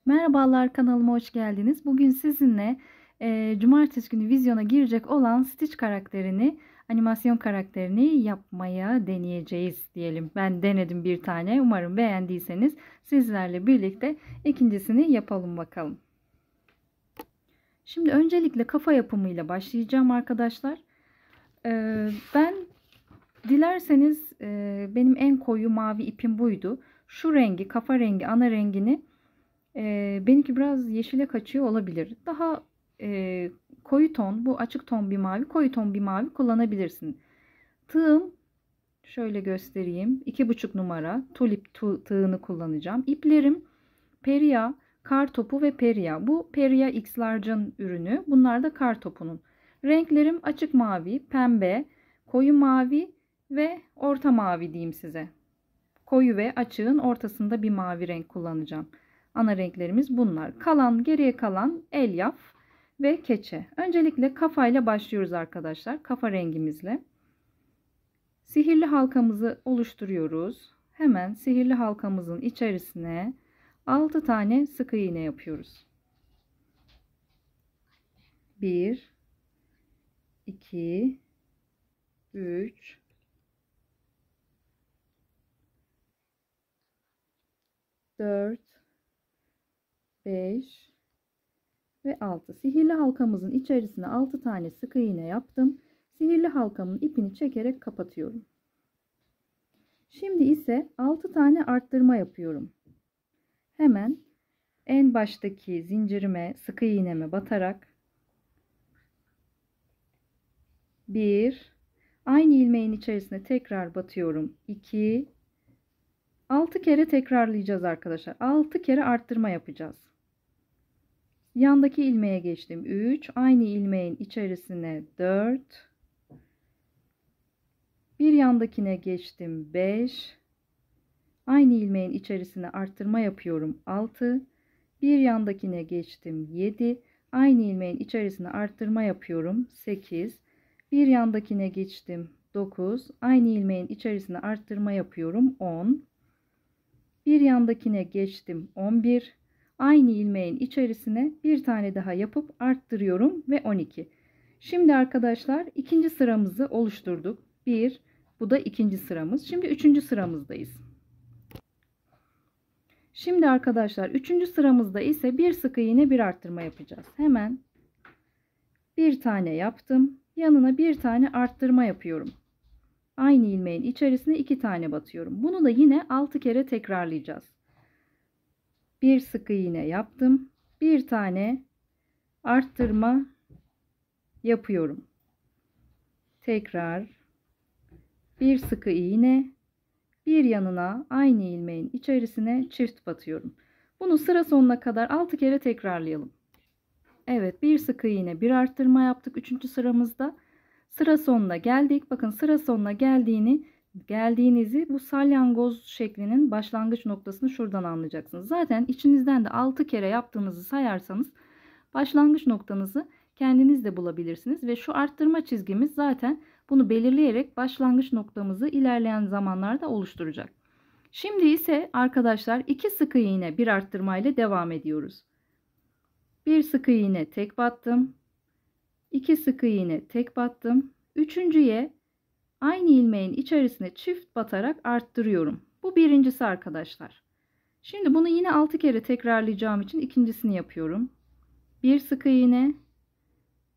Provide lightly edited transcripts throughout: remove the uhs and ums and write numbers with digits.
Merhabalar, kanalıma hoş geldiniz. Bugün sizinle cumartesi günü vizyona girecek olan Stitch karakterini, animasyon karakterini yapmaya deneyeceğiz diyelim. Ben denedim bir tane. Umarım beğendiyseniz sizlerle birlikte ikincisini yapalım bakalım. Şimdi öncelikle kafa yapımıyla başlayacağım arkadaşlar. Ben dilerseniz benim en koyu mavi ipim buydu. Şu rengi, kafa rengi, ana rengini benimki biraz yeşile kaçıyor olabilir. Daha koyu ton, bu açık ton bir mavi, koyu ton bir mavi kullanabilirsin. Tığım şöyle göstereyim. 2,5 numara tulip tığını kullanacağım. İplerim Peria, kar topu ve Peria. Bu Peria X Large'ın ürünü. Bunlar da kar topunun. Renklerim açık mavi, pembe, koyu mavi ve orta mavi diyeyim size. Koyu ve açığın ortasında bir mavi renk kullanacağım. Ana renklerimiz bunlar. Geriye kalan elyaf ve keçe. Öncelikle kafayla başlıyoruz arkadaşlar. Kafa rengimizle. Sihirli halkamızı oluşturuyoruz. Hemen sihirli halkamızın içerisine 6 tane sık iğne yapıyoruz. 1 2 3 4 5 ve 6. Sihirli halkamızın içerisine 6 tane sık iğne yaptım. Sihirli halkamın ipini çekerek kapatıyorum. Şimdi ise 6 tane arttırma yapıyorum. Hemen en baştaki zincirime sık iğneme batarak 1, aynı ilmeğin içerisine tekrar batıyorum. 2, 6 kere tekrarlayacağız arkadaşlar. 6 kere arttırma yapacağız. Yandaki ilmeğe geçtim. 3, aynı ilmeğin içerisine 4, bir yandakine geçtim. 5, aynı ilmeğin içerisine arttırma yapıyorum. 6, bir yandakine geçtim. 7, aynı ilmeğin içerisine arttırma yapıyorum. 8, bir yandakine geçtim. 9, aynı ilmeğin içerisine arttırma yapıyorum. 10, bir yandakine geçtim. 11, aynı ilmeğin içerisine bir tane daha yapıp arttırıyorum ve 12. Şimdi arkadaşlar ikinci sıramızı oluşturduk. 1, bu da ikinci sıramız. Şimdi üçüncü sıramızdayız. Şimdi arkadaşlar üçüncü sıramızda ise bir sık iğne bir arttırma yapacağız. Hemen bir tane yaptım. Yanına bir tane arttırma yapıyorum. Aynı ilmeğin içerisine 2 tane batıyorum. Bunu da yine 6 kere tekrarlayacağız. Bir sık iğne yaptım. Bir tane arttırma yapıyorum. Tekrar bir sık iğne, bir yanına aynı ilmeğin içerisine çift batıyorum. Bunu sıra sonuna kadar 6 kere tekrarlayalım. Evet, bir sık iğne bir arttırma yaptık 3. sıramızda. Sıra sonuna geldik. Bakın sıra sonuna geldiğinizi bu salyangoz şeklinin başlangıç noktasını şuradan anlayacaksınız. Zaten içinizden de 6 kere yaptığınızı sayarsanız başlangıç noktanızı kendiniz de bulabilirsiniz. Ve şu arttırma çizgimiz zaten bunu belirleyerek başlangıç noktamızı ilerleyen zamanlarda oluşturacak. Şimdi ise arkadaşlar 2 sık iğne bir arttırma ile devam ediyoruz. Bir sık iğne tek battım. 2 sık iğne tek battım. Üçüncüye aynı ilmeğin içerisine çift batarak arttırıyorum. Bu birincisi arkadaşlar. Şimdi bunu yine 6 kere tekrarlayacağım için ikincisini yapıyorum. Bir sık iğne,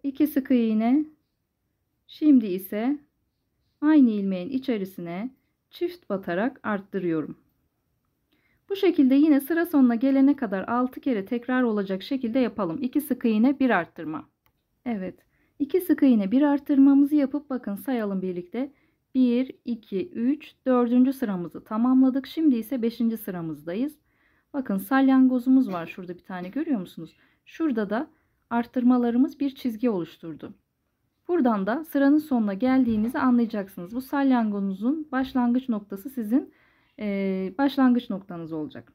2 sık iğne. Şimdi ise aynı ilmeğin içerisine çift batarak arttırıyorum. Bu şekilde yine sıra sonuna gelene kadar 6 kere tekrar olacak şekilde yapalım. 2 sık iğne bir arttırma. Evet. 2 sık iğne bir arttırmamızı yapıp bakın sayalım birlikte. 1, 2, 3, 4. sıramızı tamamladık. Şimdi ise 5. sıramızdayız. Bakın salyangozumuz var şurada bir tane, görüyor musunuz? Şurada da arttırmalarımız bir çizgi oluşturdu. Buradan da sıranın sonuna geldiğinizi anlayacaksınız. Bu salyangozun başlangıç noktası sizin başlangıç noktanız olacak.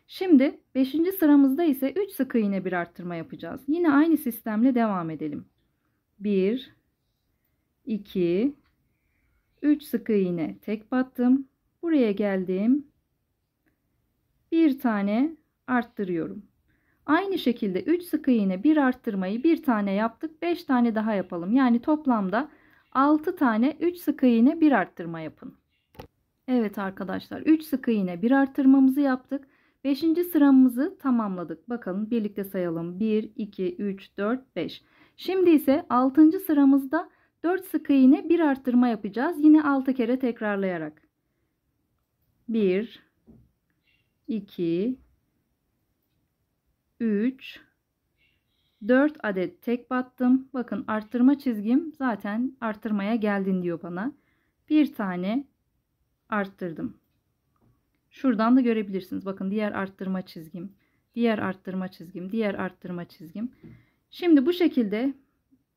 Şimdi 5. sıramızda ise 3 sık iğne bir arttırma yapacağız. Yine aynı sistemle devam edelim. 1, 2, 3 sık iğne tek battım. Buraya geldim. Bir tane arttırıyorum. Aynı şekilde 3 sık iğne bir arttırmayı bir tane yaptık. 5 tane daha yapalım. Yani toplamda 6 tane 3 sık iğne bir arttırma yapın. Evet arkadaşlar, 3 sık iğne bir arttırmamızı yaptık. 5. sıramızı tamamladık. Bakalım birlikte sayalım. 1, 2, 3, 4, 5. Şimdi ise 6. sıramızda 4 sık iğne bir arttırma yapacağız. Yine 6 kere tekrarlayarak. 1, 2, 3, 4 adet tek battım. Bakın arttırma çizgim zaten arttırmaya geldin diyor bana. Bir tane arttırdım. Şuradan da görebilirsiniz. Bakın diğer arttırma çizgim, diğer arttırma çizgim, diğer arttırma çizgim. Şimdi bu şekilde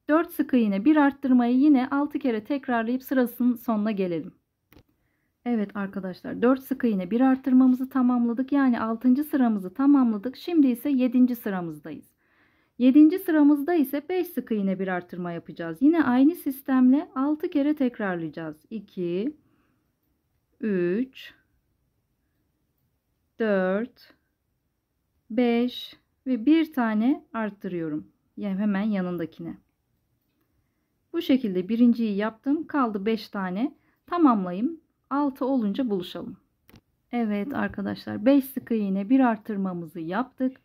4 sık iğne bir arttırmayı yine 6 kere tekrarlayıp sırasının sonuna gelelim. Evet arkadaşlar, 4 sık iğne bir arttırmamızı tamamladık. Yani 6. sıramızı tamamladık. Şimdi ise 7. sıramızdayız. 7. sıramızda ise 5 sık iğne bir arttırma yapacağız. Yine aynı sistemle 6 kere tekrarlayacağız. 2, 3, 4, 5 ve bir tane arttırıyorum. Yani hemen yanındakine. Bu şekilde birinciyi yaptım. Kaldı 5 tane. Tamamlayayım. 6 olunca buluşalım. Evet arkadaşlar, 5 sık iğne bir arttırmamızı yaptık.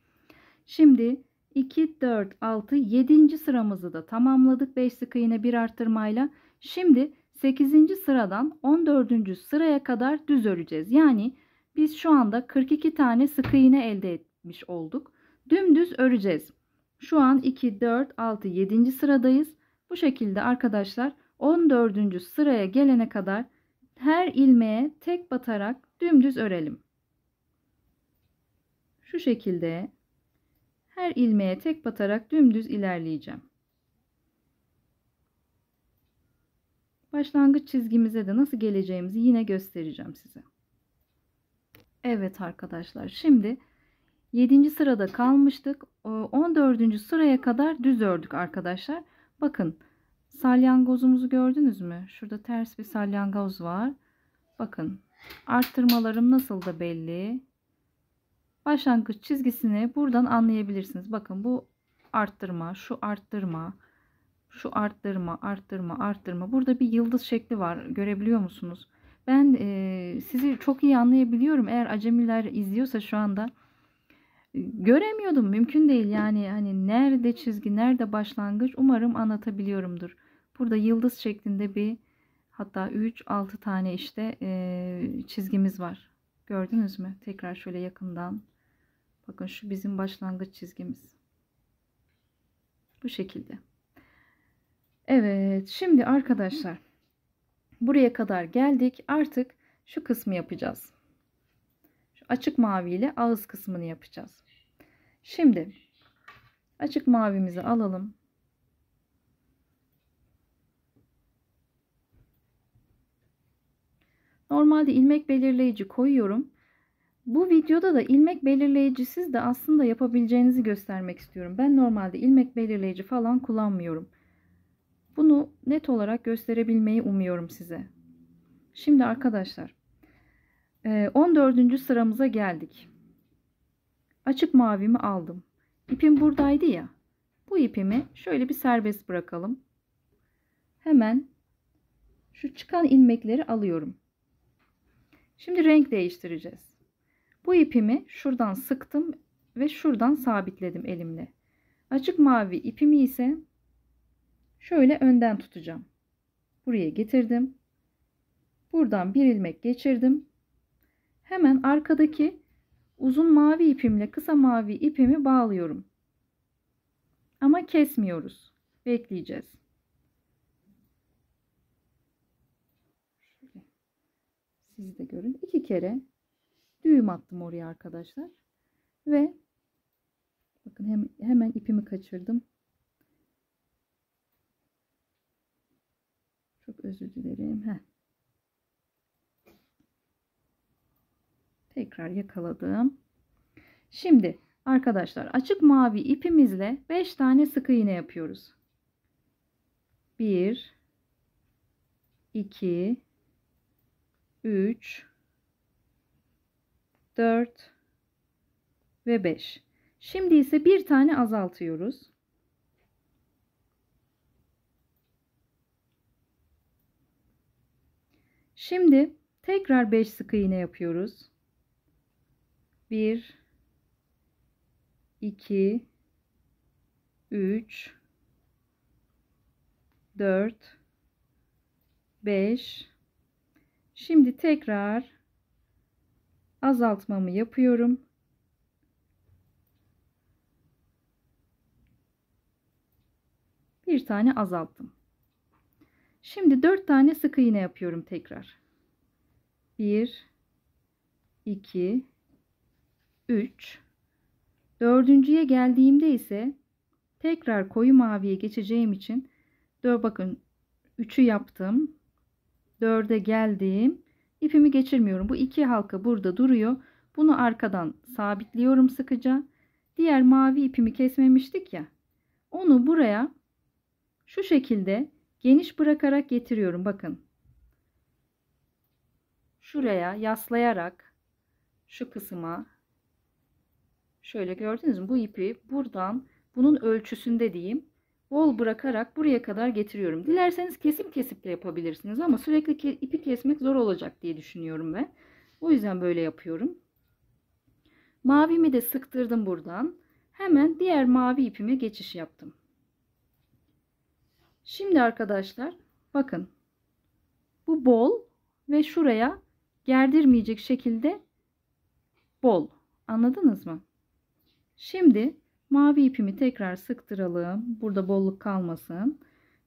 Şimdi 2, 4, 6, 7. sıramızı da tamamladık 5 sık iğne bir arttırmayla. Şimdi 8. sıradan 14. sıraya kadar düz öreceğiz. Yani biz şu anda 42 tane sık iğne elde etmiş olduk. Dümdüz öreceğiz. Şu an 2, 4, 6, 7. sıradayız. Bu şekilde arkadaşlar 14. sıraya gelene kadar her ilmeğe tek batarak dümdüz örelim. Şu şekilde her ilmeğe tek batarak dümdüz ilerleyeceğim. Başlangıç çizgimize de nasıl geleceğimizi yine göstereceğim size. Evet arkadaşlar, şimdi 7. sırada kalmıştık. 14. sıraya kadar düz ördük arkadaşlar. Bakın, salyangozumuzu gördünüz mü? Şurada ters bir salyangoz var. Bakın, arttırmalarım nasıl da belli. Başlangıç çizgisini buradan anlayabilirsiniz. Bakın, bu arttırma, şu arttırma, şu arttırma, arttırma, arttırma. Burada bir yıldız şekli var. Görebiliyor musunuz? Ben sizi çok iyi anlayabiliyorum. Eğer acemiler izliyorsa şu anda göremiyordum. Mümkün değil. Yani hani nerede çizgi, nerede başlangıç? Umarım anlatabiliyorumdur. Burada yıldız şeklinde bir, hatta 3-6 tane işte çizgimiz var. Gördünüz mü? Tekrar şöyle yakından. Bakın, şu bizim başlangıç çizgimiz. Bu şekilde. Evet, şimdi arkadaşlar buraya kadar geldik. Artık şu kısmı yapacağız. Şu açık mavi ile ağız kısmını yapacağız. Şimdi açık mavimizi alalım. Normalde ilmek belirleyici koyuyorum. Bu videoda da ilmek belirleyicisiz de aslında yapabileceğinizi göstermek istiyorum. Ben normalde ilmek belirleyici falan kullanmıyorum. Bunu net olarak gösterebilmeyi umuyorum size. Şimdi arkadaşlar 14. sıramıza geldik. Açık mavimi aldım. İpim buradaydı ya. Bu ipimi şöyle bir serbest bırakalım. Hemen şu çıkan ilmekleri alıyorum. Şimdi renk değiştireceğiz. Bu ipimi şuradan sıktım ve şuradan sabitledim elimle. Açık mavi ipimi ise şöyle önden tutacağım. Buraya getirdim. Buradan bir ilmek geçirdim. Hemen arkadaki uzun mavi ipimle kısa mavi ipimi bağlıyorum. Ama kesmiyoruz. Bekleyeceğiz. Şöyle. Siz de görün. 2 kere düğüm attım oraya arkadaşlar. Ve bakın hemen ipimi kaçırdım. Çok özür dilerim. Tekrar yakaladım. Şimdi arkadaşlar açık mavi ipimizle 5 tane sık iğne yapıyoruz. 1 2 3 4 ve 5. Şimdi ise bir tane azaltıyoruz. Şimdi tekrar 5 sık iğne yapıyoruz. 1 2 3 4 5. Şimdi tekrar azaltmamı yapıyorum. Bir tane azalttım. Şimdi 4 tane sık iğne yapıyorum tekrar. 1 2 3. Dördüncüye geldiğimde ise tekrar koyu maviye geçeceğim için bakın 3'ü yaptım. 4'e geldim. İpimi geçirmiyorum. Bu iki halka burada duruyor. Bunu arkadan sabitliyorum sıkıca. Diğer mavi ipimi kesmemiştik ya. Onu buraya şu şekilde geniş bırakarak getiriyorum. Bakın. Şuraya yaslayarak şu kısma şöyle gördünüz mü? Bu ipi buradan bunun ölçüsünde diyeyim. Bol bırakarak buraya kadar getiriyorum. Dilerseniz kesip kesip de yapabilirsiniz ama sürekli ipi kesmek zor olacak diye düşünüyorum ben. O yüzden böyle yapıyorum. Mavimi de sıktırdım buradan. Hemen diğer mavi ipime geçiş yaptım. Şimdi arkadaşlar bakın. Bu bol ve şuraya gerdirmeyecek şekilde bol. Anladınız mı? Şimdi mavi ipimi tekrar sıktıralım. Burada bolluk kalmasın.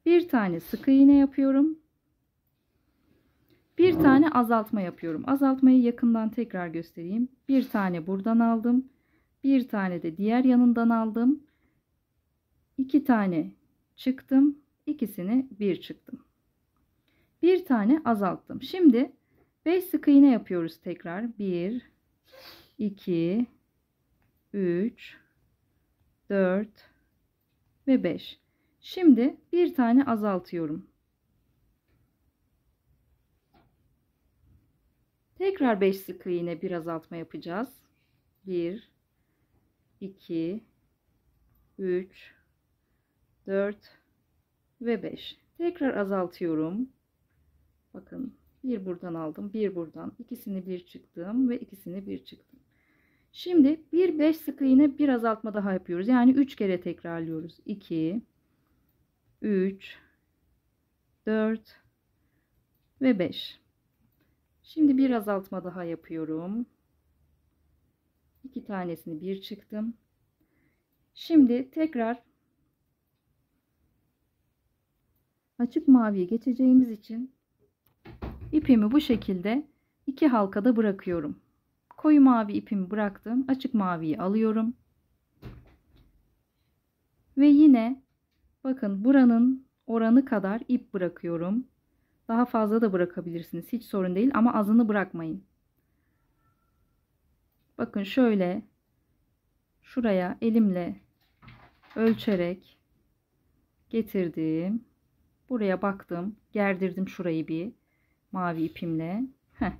Bir tane sık iğne yapıyorum. Bir tane azaltma yapıyorum. Azaltmayı yakından tekrar göstereyim. Bir tane buradan aldım. Bir tane de diğer yanından aldım. 2 tane çıktım. İkisini bir çıktım. Bir tane azalttım. Şimdi 5 sık iğne yapıyoruz tekrar. 1 2 3 4 ve 5. Şimdi bir tane azaltıyorum. Tekrar 5 sık iğne bir azaltma yapacağız. 1 2 3 4 ve 5. Tekrar azaltıyorum. Bakın bir buradan aldım, bir buradan. İkisini bir çıktım ve ikisini bir çıktım. Şimdi bir 5 sık iğne bir azaltma daha yapıyoruz. Yani 3 kere tekrarlıyoruz. 2 3 4 ve 5. Şimdi bir azaltma daha yapıyorum. 2 tanesini bir çıktım. Şimdi tekrar açık maviye geçeceğimiz için ipimi bu şekilde 2 halkada bırakıyorum. Koyu mavi ipimi bıraktım. Açık maviyi alıyorum. Ve yine bakın buranın oranı kadar ip bırakıyorum. Daha fazla da bırakabilirsiniz. Hiç sorun değil ama azını bırakmayın. Bakın şöyle şuraya elimle ölçerek getirdim. Buraya baktım. Gerdirdim şurayı bir mavi ipimle. Heh.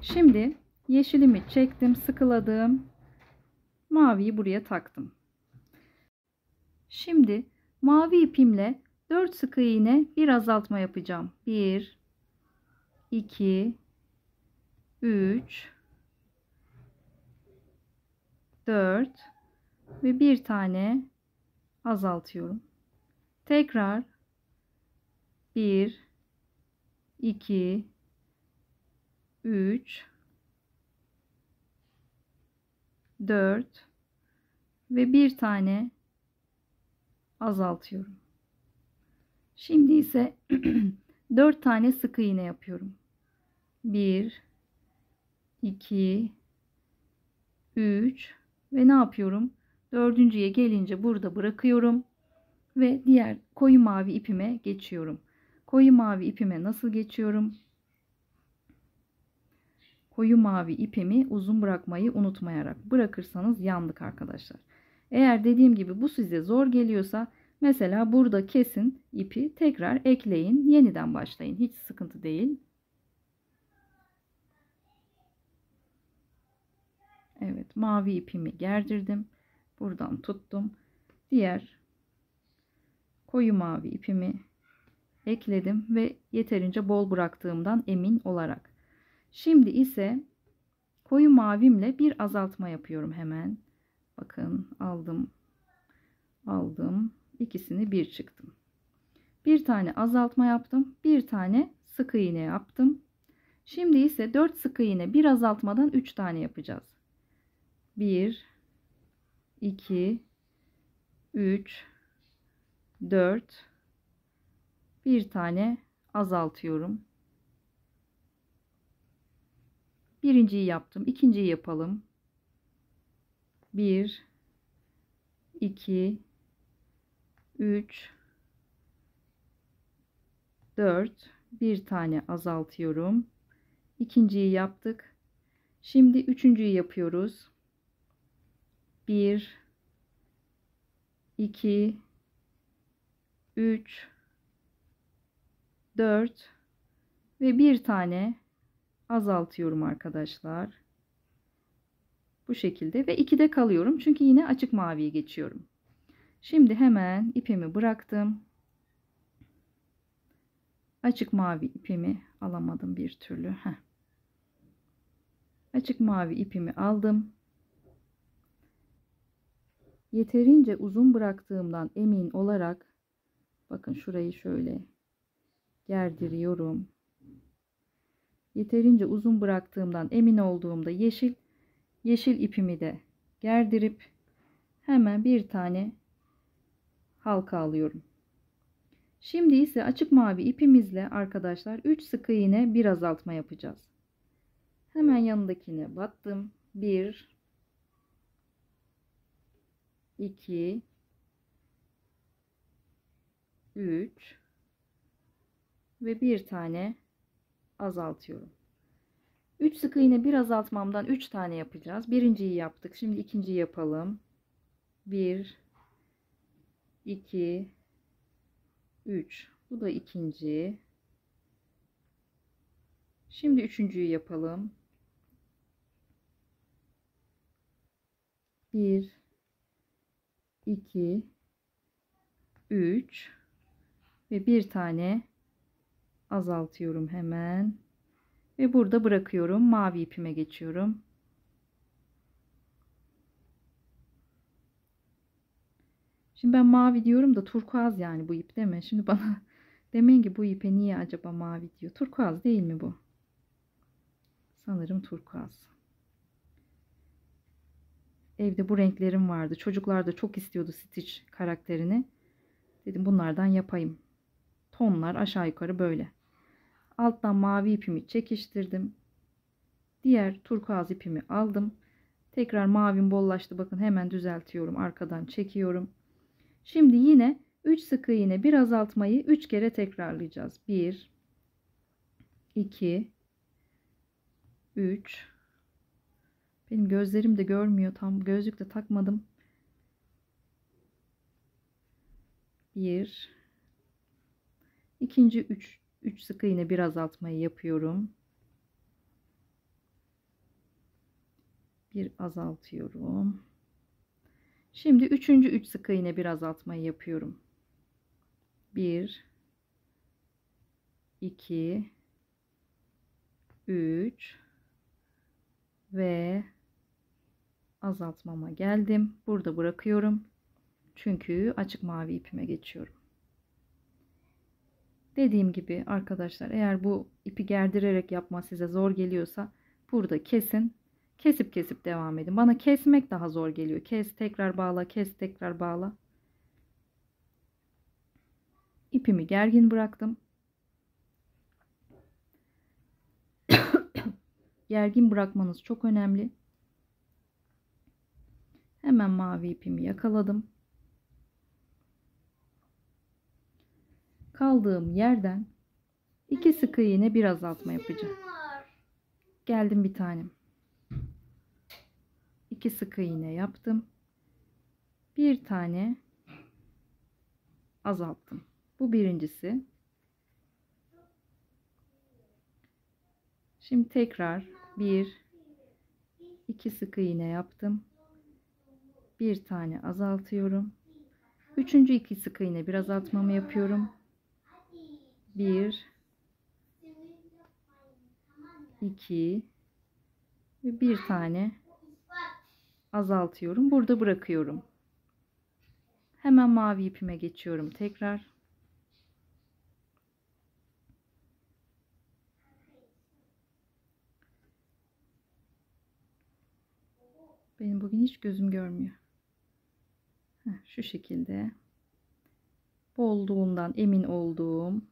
Şimdi yeşilimi çektim, sıkıladım. Maviyi buraya taktım. Şimdi mavi ipimle 4 sık iğne bir azaltma yapacağım. 1 2 3 4 ve bir tane azaltıyorum. Tekrar 1 2 3 4 ve bir tane azaltıyorum. Şimdi ise 4 tane sık iğne yapıyorum. 1 2 3 ve ne yapıyorum? Dördüncüye gelince burada bırakıyorum ve diğer koyu mavi ipime geçiyorum. Koyu mavi ipime nasıl geçiyorum? Koyu mavi ipimi uzun bırakmayı unutmayarak, bırakırsanız yandık arkadaşlar. Eğer dediğim gibi bu size zor geliyorsa mesela burada kesin ipi, tekrar ekleyin, yeniden başlayın. Hiç sıkıntı değil. Evet, mavi ipimi gerdirdim. Buradan tuttum. Diğer koyu mavi ipimi ekledim ve yeterince bol bıraktığımdan emin olarak. Şimdi ise koyu mavimle bir azaltma yapıyorum hemen. Bakın aldım. İkisini bir çıktım. Bir tane azaltma yaptım. Bir tane sık iğne yaptım. Şimdi ise 4 sık iğne bir azaltmadan 3 tane yapacağız. 1 2 3 4 bir tane azaltıyorum. Birinciyi yaptım. İkinciyi yapalım. 1 2 3 4 bir tane azaltıyorum. İkinciyi yaptık. Şimdi üçüncüyü yapıyoruz. 1 2 3 4 ve bir tane azaltıyorum arkadaşlar. Bu şekilde ve 2'de kalıyorum. Çünkü yine açık maviye geçiyorum. Şimdi hemen ipimi bıraktım. Açık mavi ipimi alamadım bir türlü. Açık mavi ipimi aldım. Yeterince uzun bıraktığımdan emin olarak bakın şurayı şöyle gerdiriyorum. Yeterince uzun bıraktığımdan emin olduğumda yeşil ipimi de gerdirip hemen bir tane halka alıyorum. Şimdi ise açık mavi ipimizle arkadaşlar 3 sık iğne bir azaltma yapacağız. Hemen yanındakine battım. 1 2 3 ve bir tane azaltıyorum. 3 sık iğne bir azaltmamdan 3 tane yapacağız. Birinciyi yaptık. Şimdi ikinciyi yapalım. 1 2 3. Bu da ikinci. Şimdi üçüncüyü yapalım. 1 2 3 ve bir tane azaltıyorum hemen. Ve burada bırakıyorum. Mavi ipime geçiyorum. Şimdi ben mavi diyorum da turkuaz yani bu ip değil mi? Şimdi bana demeyin ki bu ipe niye acaba mavi diyor. Turkuaz değil mi bu? Sanırım turkuaz. Evde bu renklerim vardı. Çocuklar da çok istiyordu Stitch karakterini. Dedim bunlardan yapayım. Tonlar aşağı yukarı böyle. Alttan mavi ipimi çekiştirdim. Diğer turkuaz ipimi aldım. Tekrar mavim bollaştı. Bakın hemen düzeltiyorum. Arkadan çekiyorum. Şimdi yine 3 sık iğne bir azaltmayı 3 kere tekrarlayacağız. 1 2 3 Benim gözlerim de görmüyor. Tam gözlük de takmadım. 1 İkinci 3 sık iğne bir azaltmayı yapıyorum. Bir azaltıyorum. Şimdi üçüncü 3 sık iğne bir azaltmayı yapıyorum. 1 2 3 ve azaltmama geldim. Burada bırakıyorum. Çünkü açık mavi ipime geçiyorum. Dediğim gibi arkadaşlar eğer bu ipi gerdirerek yapma size zor geliyorsa burada kesin. Kesip devam edin. Bana kesmek daha zor geliyor. Kes tekrar bağla, kes tekrar bağla. İpimi gergin bıraktım. Gergin bırakmanız çok önemli. Hemen mavi ipimi yakaladım. Kaldığım yerden 2 sık iğne bir azaltma yapacağım. Geldim bir tanem. 2 sık iğne yaptım. Bir tane azalttım. Bu birincisi. Şimdi tekrar 1 2 sık iğne yaptım. Bir tane azaltıyorum. Üçüncü iki sık iğne bir azaltmamı yapıyorum. Bir, iki ve bir tane azaltıyorum. Burada bırakıyorum. Hemen mavi ipime geçiyorum tekrar. Benim bugün hiç gözüm görmüyor. Şu şekilde bolluğundan emin olduğum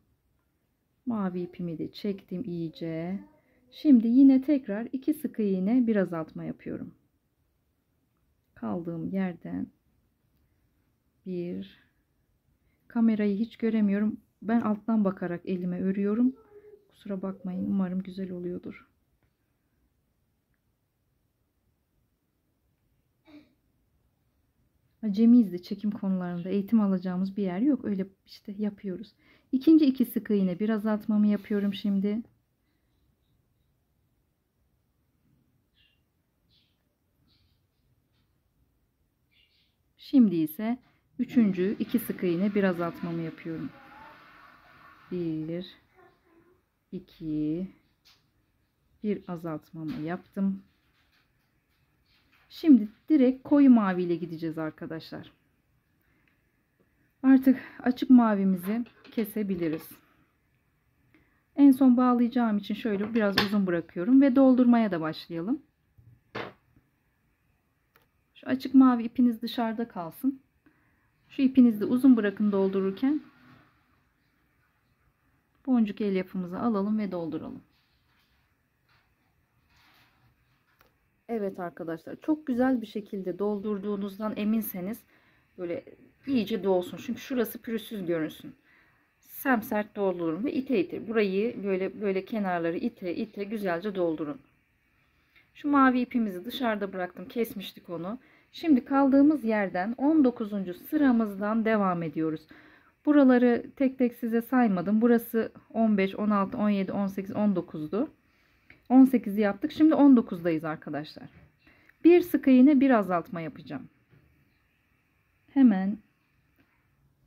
mavi ipimi de çektim iyice. Şimdi yine tekrar iki sık iğne bir azaltma yapıyorum. Kaldığım yerden bir, kamerayı hiç göremiyorum. Ben alttan bakarak elime örüyorum. Kusura bakmayın. Umarım güzel oluyordur. Acemiyiz de çekim konularında eğitim alacağımız bir yer yok. Öyle işte yapıyoruz. İkinci iki sık iğne bir azaltmamı yapıyorum şimdi. Şimdi ise üçüncü iki sık iğne bir azaltmamı yapıyorum. Bir, iki, bir azaltmamı yaptım. Şimdi direkt koyu mavi ile gideceğiz arkadaşlar. Artık açık mavimizi kesebiliriz. En son bağlayacağım için şöyle biraz uzun bırakıyorum ve doldurmaya da başlayalım. Şu açık mavi ipiniz dışarıda kalsın. Şu ipinizi de uzun bırakın doldururken. Boncuk el yapımızı alalım ve dolduralım. Evet arkadaşlar, çok güzel bir şekilde doldurduğunuzdan eminseniz böyle iyice dolsun. Çünkü şurası pürüzsüz görünsün. Semsert doldurun ve ite ite burayı böyle kenarları ite ite güzelce doldurun. Şu mavi ipimizi dışarıda bıraktım, kesmiştik onu. Şimdi kaldığımız yerden 19. sıramızdan devam ediyoruz. Buraları tek tek size saymadım. Burası 15, 16, 17, 18, 19'du. 18'i yaptık. Şimdi 19'dayız arkadaşlar. Bir sık iğne bir azaltma yapacağım. Hemen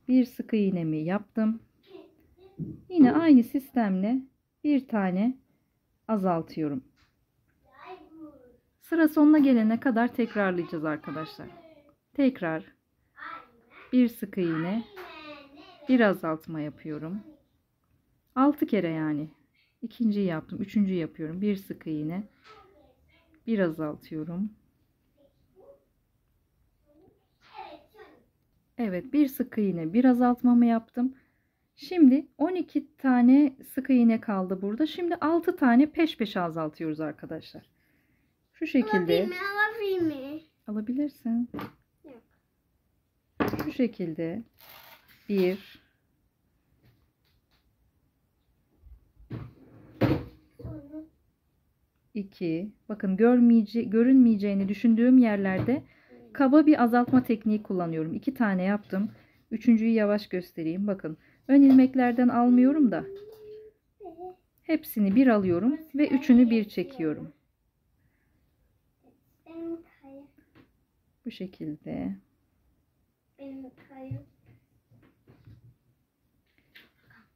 bir sık iğnemi yaptım. Yine aynı sistemle bir tane azaltıyorum. Sıra sonuna gelene kadar tekrarlayacağız arkadaşlar. Tekrar bir sık iğne bir azaltma yapıyorum. 6 kere yani. İkinciyi yaptım. Üçüncüyü yapıyorum. Bir sık iğne bir azaltıyorum. Evet, bir sık iğne bir azaltmamı yaptım. Şimdi 12 tane sık iğne kaldı burada. Şimdi 6 tane peş peşe azaltıyoruz arkadaşlar. Şu şekilde. Alabilir mi? Alabilirsin. Yok. Şu şekilde 1, 2, bakın görünmeyeceğini düşündüğüm yerlerde kaba bir azaltma tekniği kullanıyorum. 2 tane yaptım. Üçüncüyü yavaş göstereyim. Bakın ön ilmeklerden almıyorum da hepsini bir alıyorum ve üçünü bir çekiyorum. Bu şekilde.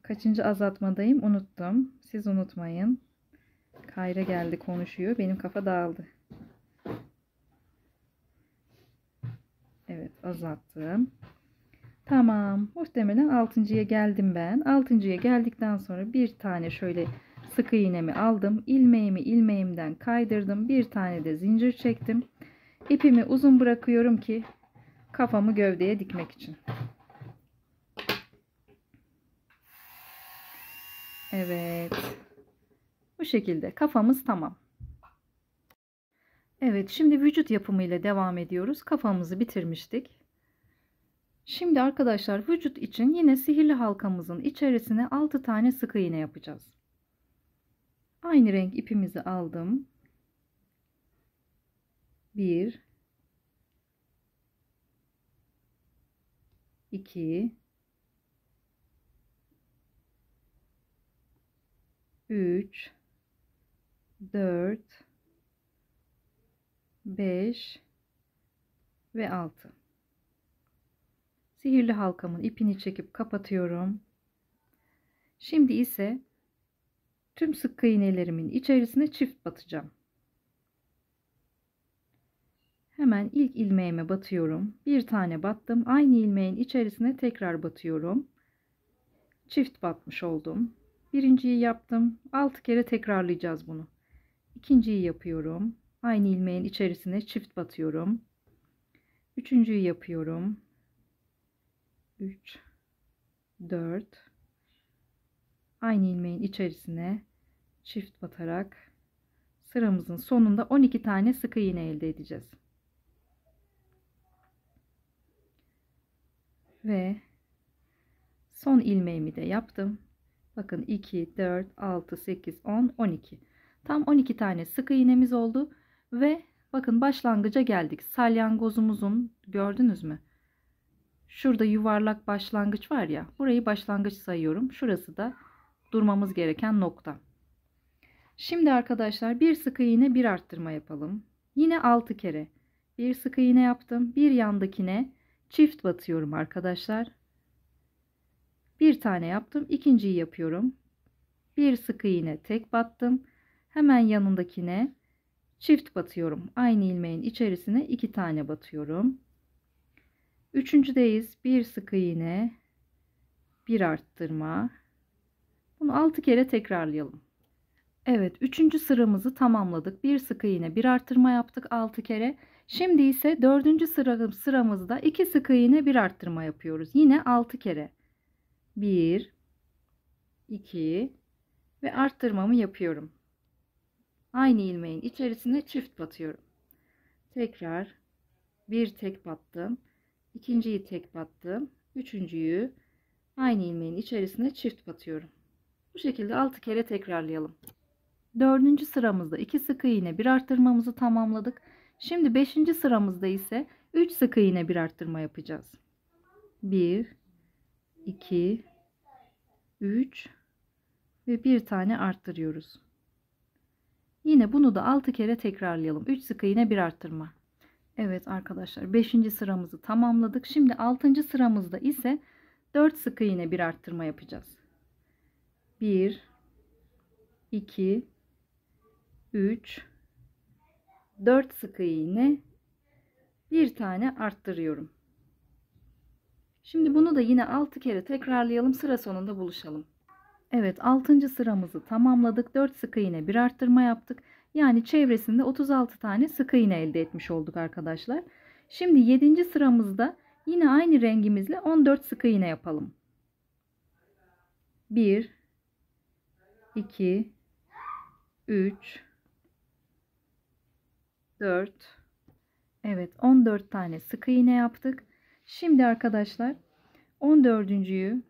Kaçıncı azaltmadayım unuttum. Siz unutmayın. Kayra geldi konuşuyor. Benim kafa dağıldı. Evet, azalttım. Tamam. Muhtemelen 6.'ya geldim ben. 6.'ya geldikten sonra bir tane şöyle sık iğnemi aldım. İlmeğimi ilmeğimden kaydırdım. Bir tane de zincir çektim. İpimi uzun bırakıyorum ki kafamı gövdeye dikmek için. Evet. Bu şekilde kafamız tamam. Evet, şimdi vücut yapımı ile devam ediyoruz. Kafamızı bitirmiştik. Şimdi arkadaşlar vücut için yine sihirli halkamızın içerisine 6 tane sık iğne yapacağız. Aynı renk ipimizi aldım. 1, 2, 3, 4, 5, ve 6. Sihirli halkamın ipini çekip kapatıyorum. Şimdi ise tüm sık iğnelerimin içerisine çift batacağım. Hemen ilk ilmeğime batıyorum. Bir tane battım. Aynı ilmeğin içerisine tekrar batıyorum. Çift batmış oldum. Birinciyi yaptım. 6 kere tekrarlayacağız bunu. İkinciyi yapıyorum. Aynı ilmeğin içerisine çift batıyorum. Üçüncüyü yapıyorum. 3 4 aynı ilmeğin içerisine çift batarak sıramızın sonunda 12 tane sık iğne elde edeceğiz. Ve son ilmeğimi de yaptım. Bakın 2 4 6 8 10 12. Tam 12 tane sık iğnemiz oldu ve bakın başlangıca geldik. Salyangozumuzun, gördünüz mü? Şurada yuvarlak başlangıç var ya, burayı başlangıç sayıyorum. Şurası da durmamız gereken nokta. Şimdi arkadaşlar bir sık iğne bir arttırma yapalım. Yine 6 kere bir sık iğne yaptım. Bir yandakine çift batıyorum arkadaşlar. Bir tane yaptım. İkinciyi yapıyorum. Bir sık iğne tek battım. Hemen yanındakine çift batıyorum. Aynı ilmeğin içerisine 2 tane batıyorum. Üçüncüdeyiz. Bir sık iğne bir arttırma. Bunu 6 kere tekrarlayalım. Evet, 3. sıramızı tamamladık. Bir sık iğne bir arttırma yaptık 6 kere. Şimdi ise 4. sıramızda 2 sık iğne bir arttırma yapıyoruz. Yine 6 kere. 1 2 ve arttırmamı yapıyorum. Aynı ilmeğin içerisine çift batıyorum. Tekrar bir tek battım. İkinciyi tek battım. Üçüncüyü aynı ilmeğin içerisine çift batıyorum. Bu şekilde 6 kere tekrarlayalım. 4. sıramızda 2 sık iğne bir arttırmamızı tamamladık. Şimdi 5. sıramızda ise 3 sık iğne bir arttırma yapacağız. 1 2 3 ve bir tane arttırıyoruz. Yine bunu da 6 kere tekrarlayalım. 3 sık iğne bir arttırma. Evet arkadaşlar, 5. sıramızı tamamladık. Şimdi 6. sıramızda ise 4 sık iğne bir arttırma yapacağız. 1 2 3 4 sık iğne bir tane arttırıyorum. Şimdi bunu da yine 6 kere tekrarlayalım. Sıra sonunda buluşalım. Evet, 6. sıramızı tamamladık. 4 sık iğne bir arttırma yaptık. Yani çevresinde 36 tane sık iğne elde etmiş olduk arkadaşlar. Şimdi 7. sıramızda yine aynı rengimizle 14 sık iğne yapalım. 1 2 3 4 Evet, 14 tane sık iğne yaptık. Şimdi arkadaşlar 14.'yü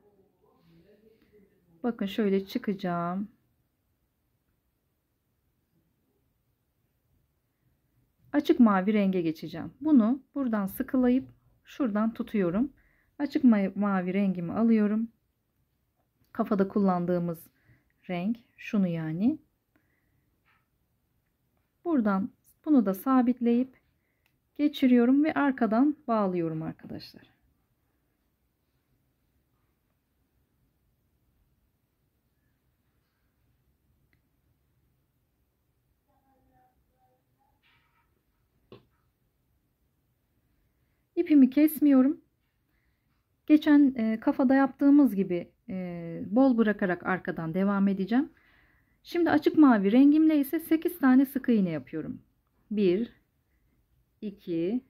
bakın şöyle çıkacağım. Açık mavi renge geçeceğim. Bunu buradan sıkılayıp şuradan tutuyorum. Açık mavi rengimi alıyorum. Kafada kullandığımız renk şunu yani. Buradan bunu da sabitleyip geçiriyorum ve arkadan bağlıyorum arkadaşlar. İpimi kesmiyorum. Geçen kafada yaptığımız gibi bol bırakarak arkadan devam edeceğim. Şimdi açık mavi rengimle ise 8 tane sık iğne yapıyorum. 1 2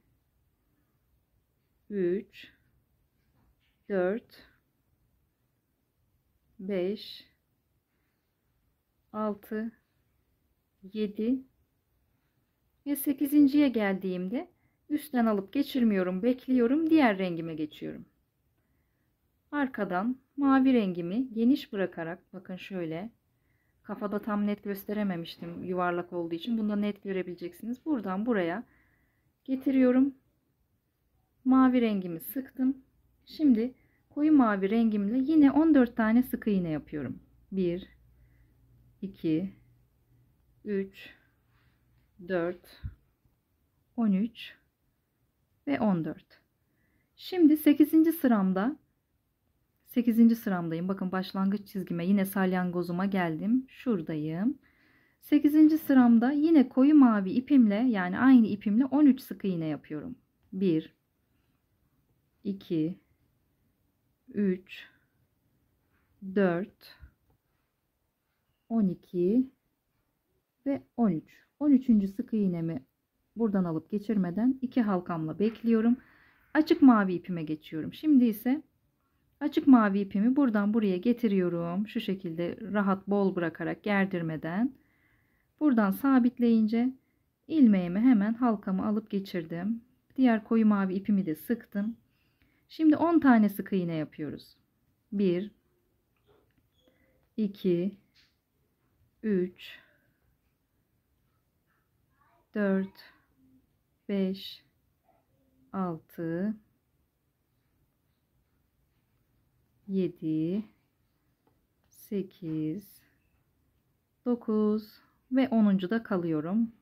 3 4 5 6 7 ve 8.'ye geldiğimde üstten alıp geçirmiyorum, bekliyorum, diğer rengime geçiyorum. Arkadan mavi rengimi geniş bırakarak, bakın şöyle, kafada tam net gösterememiştim yuvarlak olduğu için, bunda net görebileceksiniz. Buradan buraya getiriyorum. Mavi rengimi sıktım. Şimdi koyu mavi rengimle yine 14 tane sık iğne yapıyorum. 1 2 3 4 13 ve 14. Şimdi 8. sıramdayım. Bakın başlangıç çizgime, yine salyangozuma geldim. Şuradayım. 8. sıramda yine koyu mavi ipimle, yani aynı ipimle 13 sık iğne yapıyorum. 1 2 3 4 12 ve 13. 13. sık iğnemi buradan alıp geçirmeden 2 halkamla bekliyorum. Açık mavi ipime geçiyorum. Şimdi ise açık mavi ipimi buradan buraya getiriyorum. Şu şekilde rahat, bol bırakarak, gerdirmeden. Buradan sabitleyince ilmeğimi hemen halkamı alıp geçirdim. Diğer koyu mavi ipimi de sıktım. Şimdi 10 tane sık iğne yapıyoruz. 1 2 3 4 5 6 7 8 9 ve 10'uncuda kalıyorum.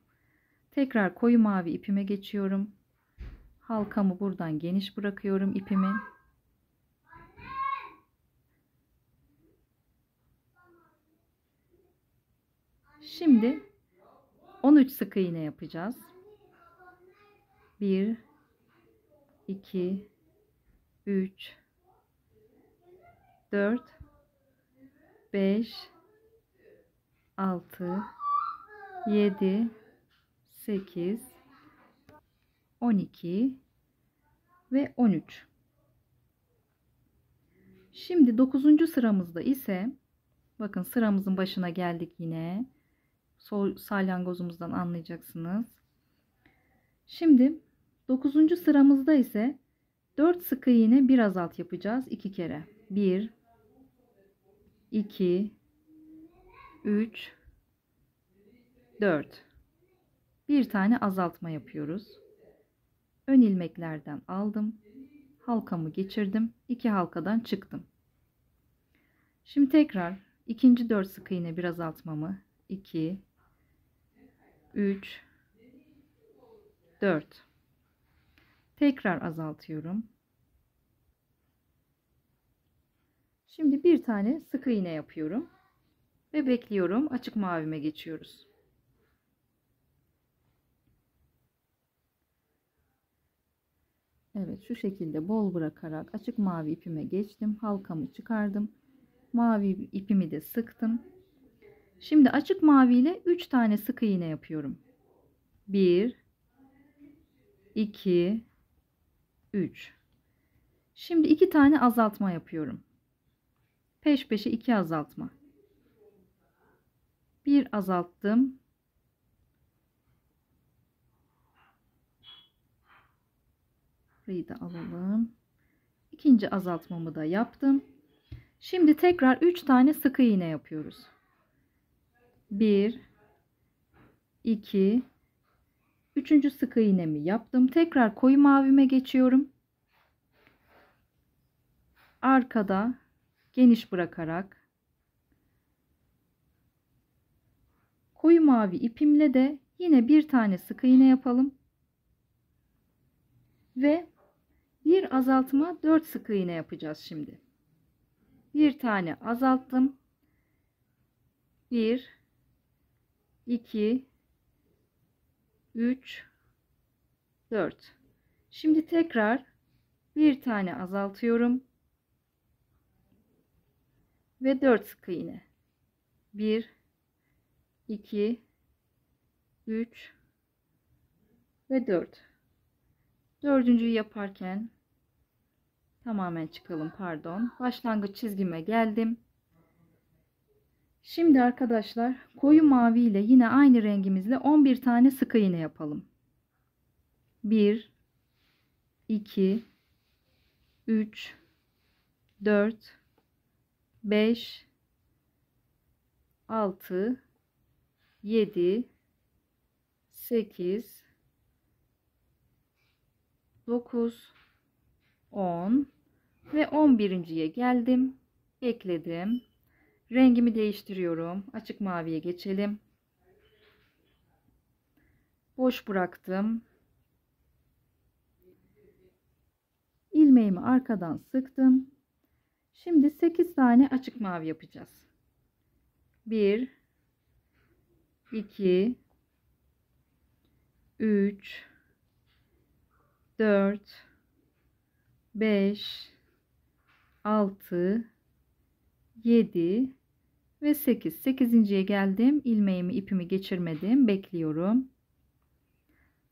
Tekrar koyu mavi ipime geçiyorum. Halkamı buradan geniş bırakıyorum ipimi. Şimdi 13 sık iğne yapacağız. 1 2 3 4 5 6 7 8 12 ve 13. Şimdi 9. sıramızda ise bakın sıramızın başına geldik yine. Sol salyangozumuzdan anlayacaksınız. Şimdi 9. sıramızda ise 4 sık iğne bir azalt yapacağız 2 kere. 1 2 3 4. Bir tane azaltma yapıyoruz. Ön ilmeklerden aldım. Halkamı geçirdim. 2 halkadan çıktım. Şimdi tekrar ikinci 4 sık iğne bir azaltmamı 2 3 4. Tekrar azaltıyorum. Şimdi bir tane sık iğne yapıyorum ve bekliyorum. Açık mavime geçiyoruz. Evet, şu şekilde bol bırakarak açık mavi ipime geçtim. Halkamı çıkardım. Mavi ipimi de sıktım. Şimdi açık mavi ile 3 tane sık iğne yapıyorum. 1 2 3. Şimdi 2 tane azaltma yapıyorum. Peş peşe 2 azaltma. Bir azalttım. Burayı da alalım. İkinci azaltmamı da yaptım. Şimdi tekrar 3 tane sık iğne yapıyoruz. 1 2 3. sık iğnemi yaptım. Tekrar koyu mavime geçiyorum. Arkada geniş bırakarak koyu mavi ipimle de yine bir tane sık iğne yapalım. Ve bir azaltma 4 sık iğne yapacağız şimdi. Bir tane azalttım. 1 2 3 4. Şimdi tekrar bir tane azaltıyorum ve 4 sık iğne. 1 2 3 ve 4. Dördüncüyü yaparken tamamen çıkalım, pardon. Başlangıç çizgime geldim. Şimdi arkadaşlar koyu mavi ile yine aynı rengimizle 11 tane sık iğne yapalım. 1 2 3 4 5 6 7 8 9 10 ve 11.'ye geldim. Bekledim. Rengimi değiştiriyorum. Açık maviye geçelim. Boş bıraktım. ilmeğimi arkadan sıktım. Şimdi 8 tane açık mavi yapacağız. 1 2 3 4 5 6 7 ve 8. 8.'ye geldim. İlmeğimi, ipimi geçirmedim. Bekliyorum.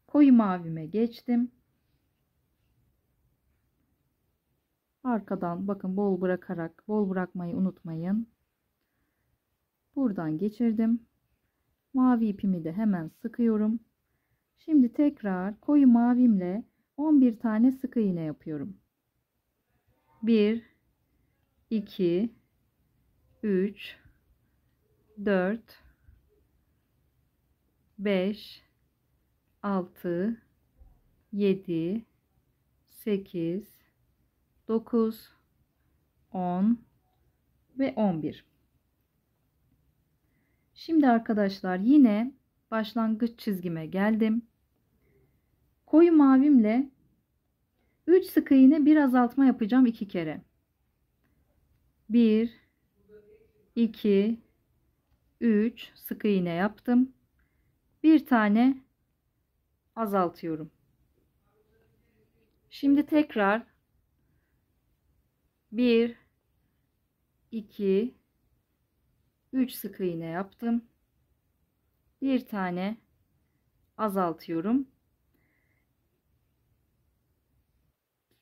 Koyu mavime geçtim. Arkadan bakın bol bırakarak, bol bırakmayı unutmayın. Buradan geçirdim. Mavi ipimi de hemen sıkıyorum. Şimdi tekrar koyu mavimle 11 tane sık iğne yapıyorum. 1 2 3 4 5 6 7 8 9 10 ve 11. Şimdi arkadaşlar yine başlangıç çizgime geldim. Koyu mavimle 3 sık iğne, bir azaltma yapacağım 2 kere. 1 2 3 sık iğne yaptım. Bir tane azaltıyorum. Şimdi tekrar 1 2 3 sık iğne yaptım. Bir tane azaltıyorum.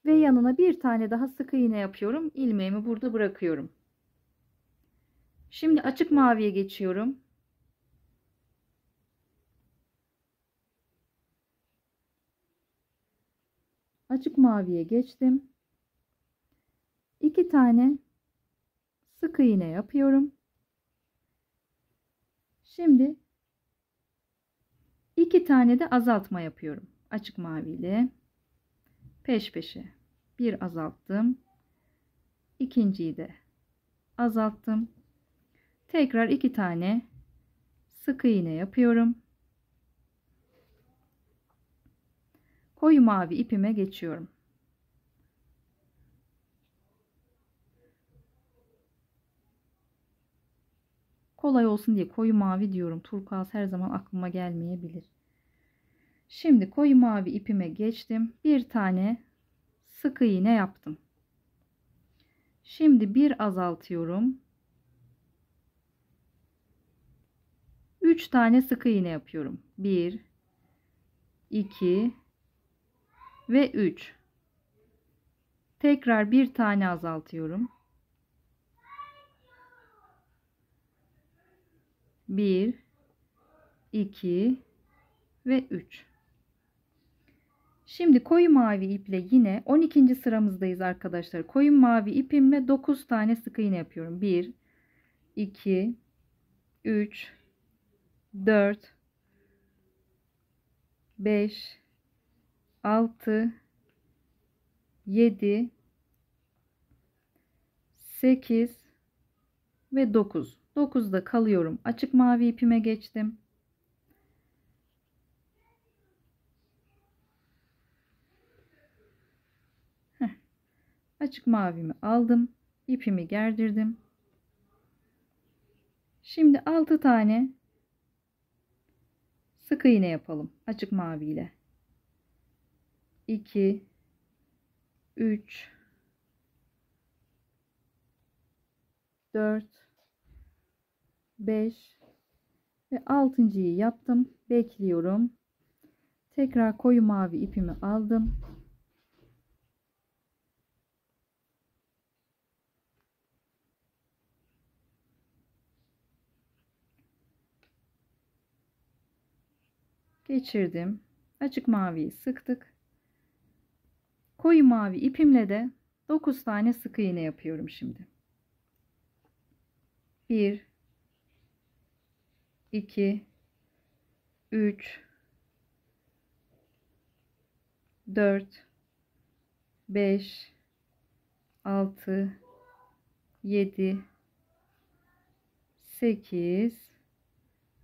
Ve yanına bir tane daha sık iğne yapıyorum. İlmeğimi burada bırakıyorum. Şimdi açık maviye geçiyorum. Açık maviye geçtim. 2 tane sık iğne yapıyorum. Şimdi 2 tane de azaltma yapıyorum. Açık mavi ile peş peşe bir azalttım. İkinciyi de azalttım. Tekrar 2 tane sık iğne yapıyorum. Koyu mavi ipime geçiyorum. Kolay olsun diye koyu mavi diyorum. Turkuaz her zaman aklıma gelmeyebilir. Şimdi koyu mavi ipime geçtim. Bir tane sık iğne yaptım. Şimdi bir azaltıyorum. 3 tane sık iğne yapıyorum. 1 2 ve 3. Tekrar bir tane azaltıyorum. 1 2 ve 3. Şimdi koyu mavi iple yine 12. sıramızdayız arkadaşlar. Koyu mavi ipimle 9 tane sık iğne yapıyorum. 1 2 3 4 5 6 7 8 ve 9. 9'da kalıyorum. Açık mavi ipime geçtim. Açık mavimi aldım. İpimi gerdirdim. Şimdi 6 tane sık iğne yapalım. Açık mavi ile. 2 3 4 5 ve 6.'yı yaptım. Bekliyorum. Tekrar koyu mavi ipimi aldım. Geçirdim. Açık maviyi sıktık. Koyu mavi ipimle de 9 tane sık iğne yapıyorum şimdi. 1 2 3 4 5 6 7 8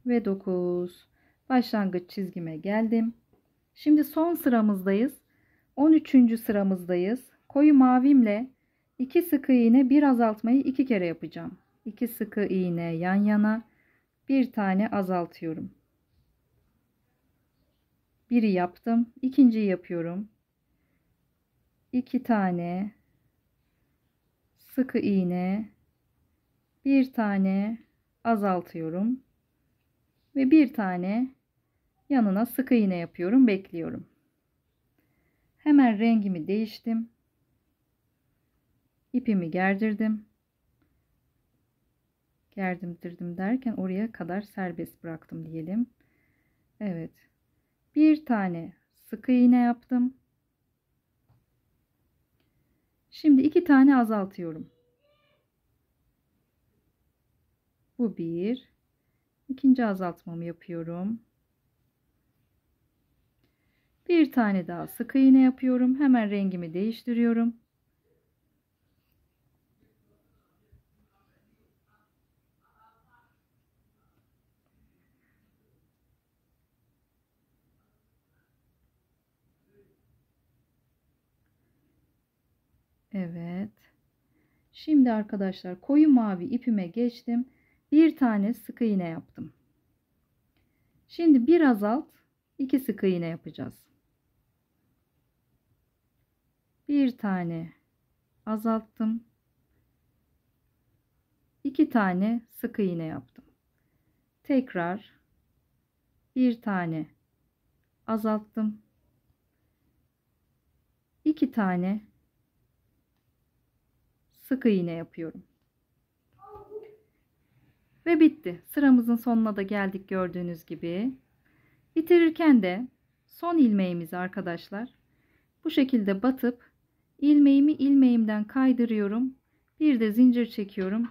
ve 9. Başlangıç çizgime geldim. Şimdi son sıramızdayız. 13. sıramızdayız. koyu mavimle 2 sık iğne bir azaltmayı 2 kere yapacağım. 2 sık iğne yan yana, bir tane azaltıyorum. Biri yaptım, ikinciyi yapıyorum. 2 tane sık iğne, bir tane azaltıyorum ve bir tane yanına sık iğne yapıyorum, bekliyorum. Hemen rengimi değiştim. İpimi gerdirdim. Gerdirdim derken oraya kadar serbest bıraktım diyelim. Evet. Bir tane sık iğne yaptım. Şimdi 2 tane azaltıyorum. Bu bir. İkinci azaltmamı yapıyorum. Bir tane daha sık iğne yapıyorum. Hemen rengimi değiştiriyorum. Evet. Şimdi arkadaşlar koyu mavi ipime geçtim. Bir tane sık iğne yaptım. Şimdi bir azalt, 2 sık iğne yapacağız. Bir tane azalttım. 2 tane sık iğne yaptım. Tekrar bir tane azalttım. 2 tane sık iğne yapıyorum. Ve bitti. Sıramızın sonuna da geldik gördüğünüz gibi. Bitirirken de son ilmeğimizi arkadaşlar bu şekilde batıp ilmeğimi ilmeğimden kaydırıyorum. Bir de zincir çekiyorum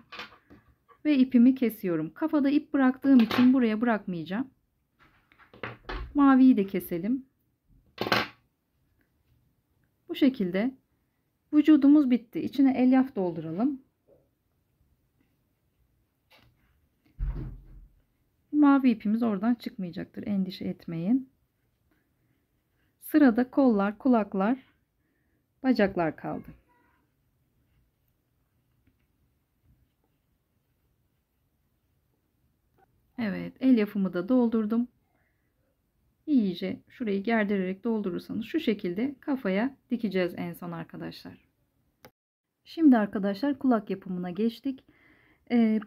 ve ipimi kesiyorum. Kafada ip bıraktığım için buraya bırakmayacağım. Maviyi de keselim. Bu şekilde vücudumuz bitti. İçine elyaf dolduralım. Mavi ipimiz oradan çıkmayacaktır. Endişe etmeyin. Sırada kollar, kulaklar, bacaklar kaldı. Evet, elyafımı da doldurdum. İyice şurayı gerdirerek doldurursanız şu şekilde kafaya dikeceğiz en son arkadaşlar. Şimdi arkadaşlar kulak yapımına geçtik.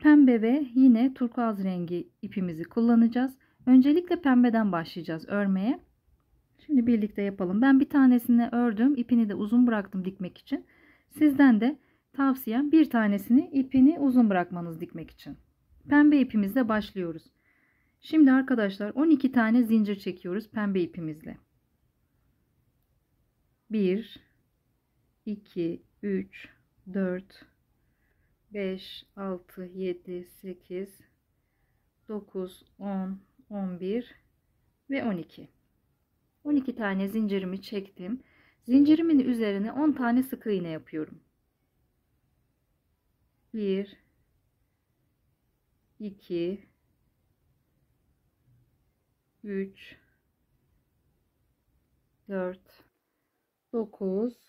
Pembe ve yine turkuaz rengi ipimizi kullanacağız. Öncelikle pembeden başlayacağız örmeye. Şimdi birlikte yapalım. Ben bir tanesini ördüm. İpini de uzun bıraktım dikmek için. Sizden de tavsiyem bir tanesini ipini uzun bırakmanız dikmek için. Pembe ipimizle başlıyoruz. Şimdi arkadaşlar 12 tane zincir çekiyoruz pembe ipimizle. 1 2 3 4 5 6 7 8 9 10 11 ve 12. 12 tane zincirimi çektim. Zincirimin üzerine 10 tane sık iğne yapıyorum. 1 2 3 4 9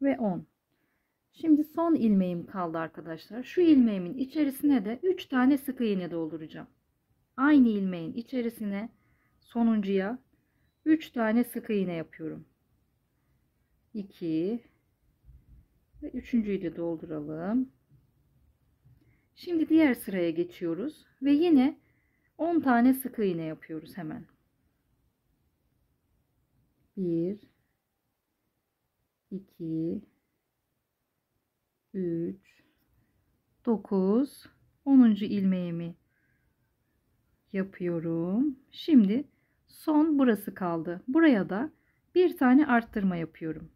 ve 10. Şimdi son ilmeğim kaldı arkadaşlar. Şu ilmeğimin içerisine de 3 tane sık iğne dolduracağım. Aynı ilmeğin içerisine sonuncuya 3 tane sık iğne yapıyorum. 2 ve üçüncüyü de dolduralım. Şimdi diğer sıraya geçiyoruz ve yine 10 tane sık iğne yapıyoruz hemen. 1 2 3 9 10. ilmeğimi yapıyorum. Şimdi son burası kaldı. Buraya da bir tane arttırma yapıyorum.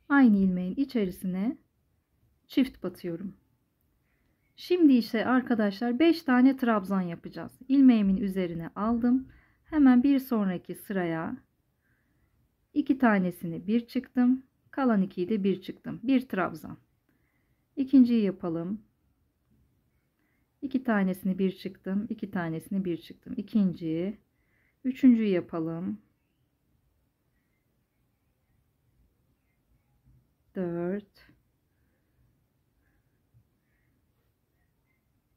Aynı ilmeğin içerisine çift batıyorum. Şimdi ise arkadaşlar 5 tane trabzan yapacağız. İlmeğimin üzerine aldım. Hemen bir sonraki sıraya 2 tanesini bir çıktım. Kalan 2'yi de bir çıktım. Bir trabzan. İkinciyi yapalım. 2 tanesini bir çıktım. 2 tanesini bir çıktım. İkinciyi. Üçüncüyü yapalım. 4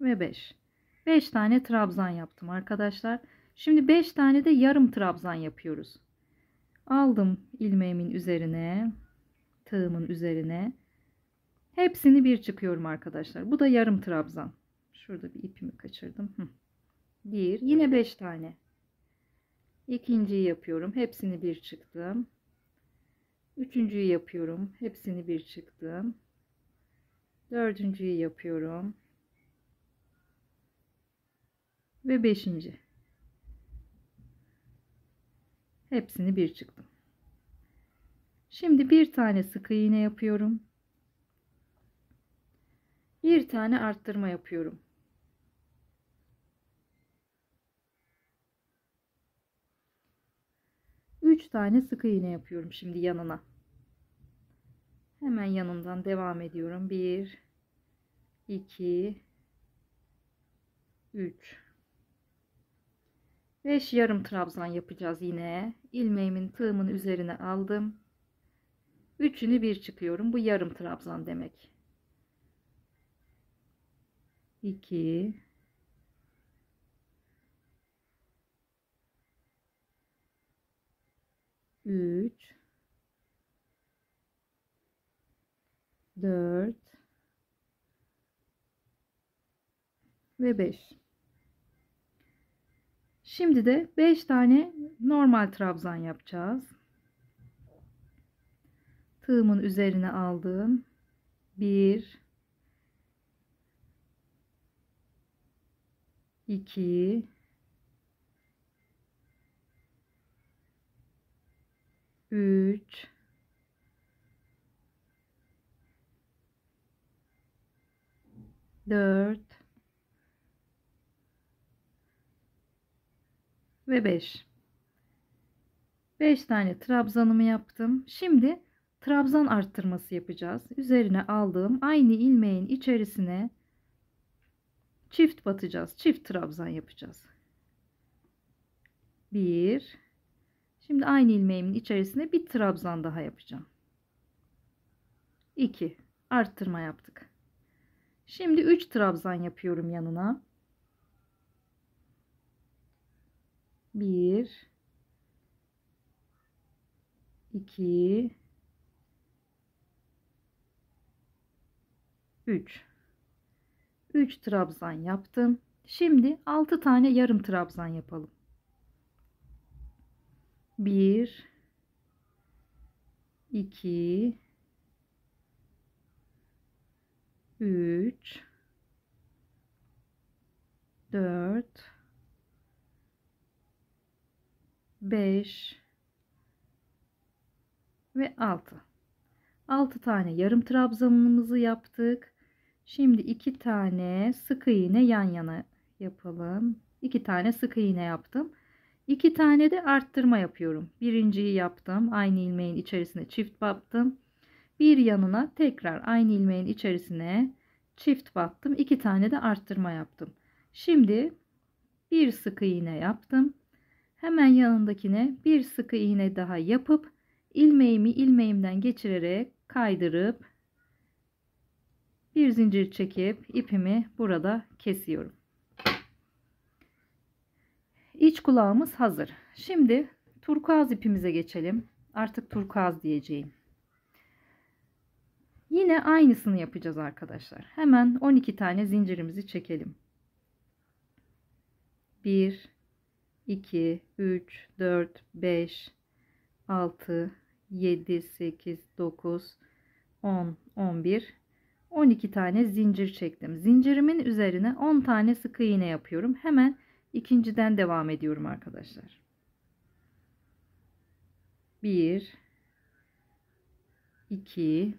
ve 5. 5 tane trabzan yaptım arkadaşlar. Şimdi 5 tane de yarım trabzan yapıyoruz. Aldım ilmeğimin üzerine, tığımın üzerine. Hepsini bir çıkıyorum arkadaşlar. Bu da yarım trabzan. Şurada bir ipimi kaçırdım. Bir, yine 5 tane. İkinciyi yapıyorum. Hepsini bir çıktım. Üçüncüyü yapıyorum. Hepsini bir çıktım. Dördüncüyü yapıyorum. Ve beşinci. Hepsini bir çıktım. Şimdi bir tane sık iğne yapıyorum. Bir tane arttırma yapıyorum. Üç tane sık iğne yapıyorum şimdi yanına. Hemen yanından devam ediyorum. 1 2 3 5 yarım trabzan yapacağız yine. İlmeğimin tığımın üzerine aldım. Üçünü bir çıkıyorum. Bu yarım trabzan demek. 2 3 4 ve 5. Şimdi de 5 tane normal trabzan yapacağız. Tığımın üzerine aldım. 1 2 3 4 ve 5. 5 tane trabzanımı yaptım. Şimdi trabzan arttırması yapacağız. Üzerine aldığım aynı ilmeğin içerisine çift batacağız. Çift trabzan yapacağız. 1. Şimdi aynı ilmeğimin içerisine bir trabzan daha yapacağım. 2. Arttırma yaptık. Şimdi 3 trabzan yapıyorum yanına. 1 2 3 3 trabzan yaptım. Şimdi 6 tane yarım trabzan yapalım. 1 2 3 4 5 ve 6. 6 tane yarım trabzanımızı yaptık. Şimdi 2 tane sık iğne yan yana yapalım. 2 tane sık iğne yaptım. 2 tane de arttırma yapıyorum. Birinciyi yaptım. Aynı ilmeğin içerisine çift battım. Bir yanına tekrar aynı ilmeğin içerisine çift battım. 2 tane de arttırma yaptım. Şimdi bir sık iğne yaptım. Hemen yanındakine bir sık iğne daha yapıp ilmeğimi ilmeğimden geçirerek kaydırıp bir zincir çekip ipimi burada kesiyorum. İç kulağımız hazır. Şimdi turkuaz ipimize geçelim. Artık turkuaz diyeceğim. Yine aynısını yapacağız arkadaşlar. Hemen 12 tane zincirimizi çekelim. 1 2 3 4 5 6 7 8 9 10 11 12 tane zincir çektim. Zincirimin üzerine 10 tane sık iğne yapıyorum. Hemen ikinciden devam ediyorum arkadaşlar. 1 2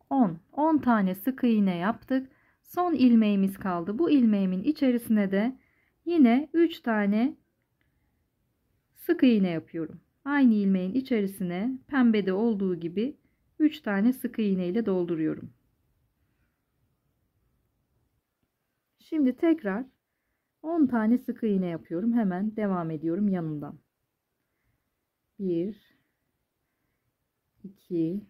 10 tane sık iğne yaptık. Son ilmeğimiz kaldı. Bu ilmeğimin içerisine de yine 3 tane sık iğne yapıyorum. Aynı ilmeğin içerisine pembede olduğu gibi 3 tane sık iğne ile dolduruyorum. Şimdi tekrar 10 tane sık iğne yapıyorum. Hemen devam ediyorum yanından. 1 2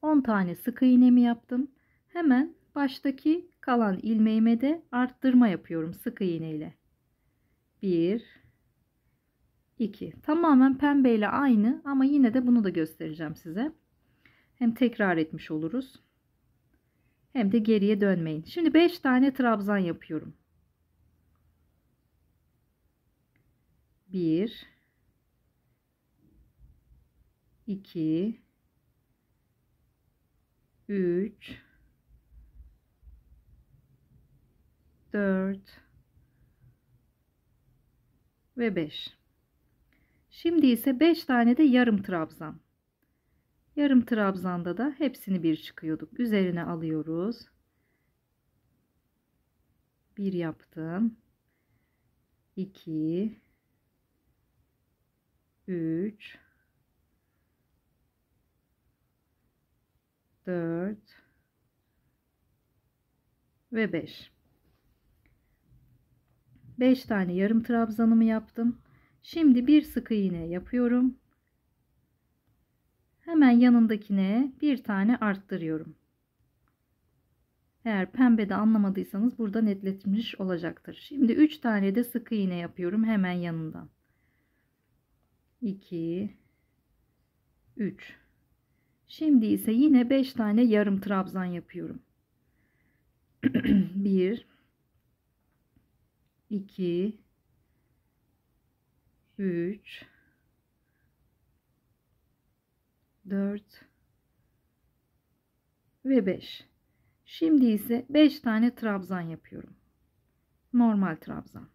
10 tane sık iğnemi yaptım. Hemen baştaki kalan ilmeğime de arttırma yapıyorum sık iğne ile. 1 2. Tamamen pembeyle aynı ama yine de bunu da göstereceğim size. Hem tekrar etmiş oluruz. Hem de geriye dönmeyin. Şimdi 5 tane trabzan yapıyorum. 1 2 3 4 ve 5. Şimdi ise 5 tane de yarım trabzan. Yarım trabzanda da hepsini bir çıkıyorduk. Üzerine alıyoruz. 1 yaptım. 2 3 4 ve 5. 5 tane yarım trabzanımı yaptım. Şimdi bir sık iğne yapıyorum. Hemen yanındakine bir tane arttırıyorum. Eğer pembede anlamadıysanız burada netleşmiş olacaktır. Şimdi 3 tane de sık iğne yapıyorum hemen yanından. 2 3. Şimdi ise yine 5 tane yarım trabzan yapıyorum. 1 2 3 4 ve 5. Şimdi ise 5 tane trabzan yapıyorum. Normal trabzan.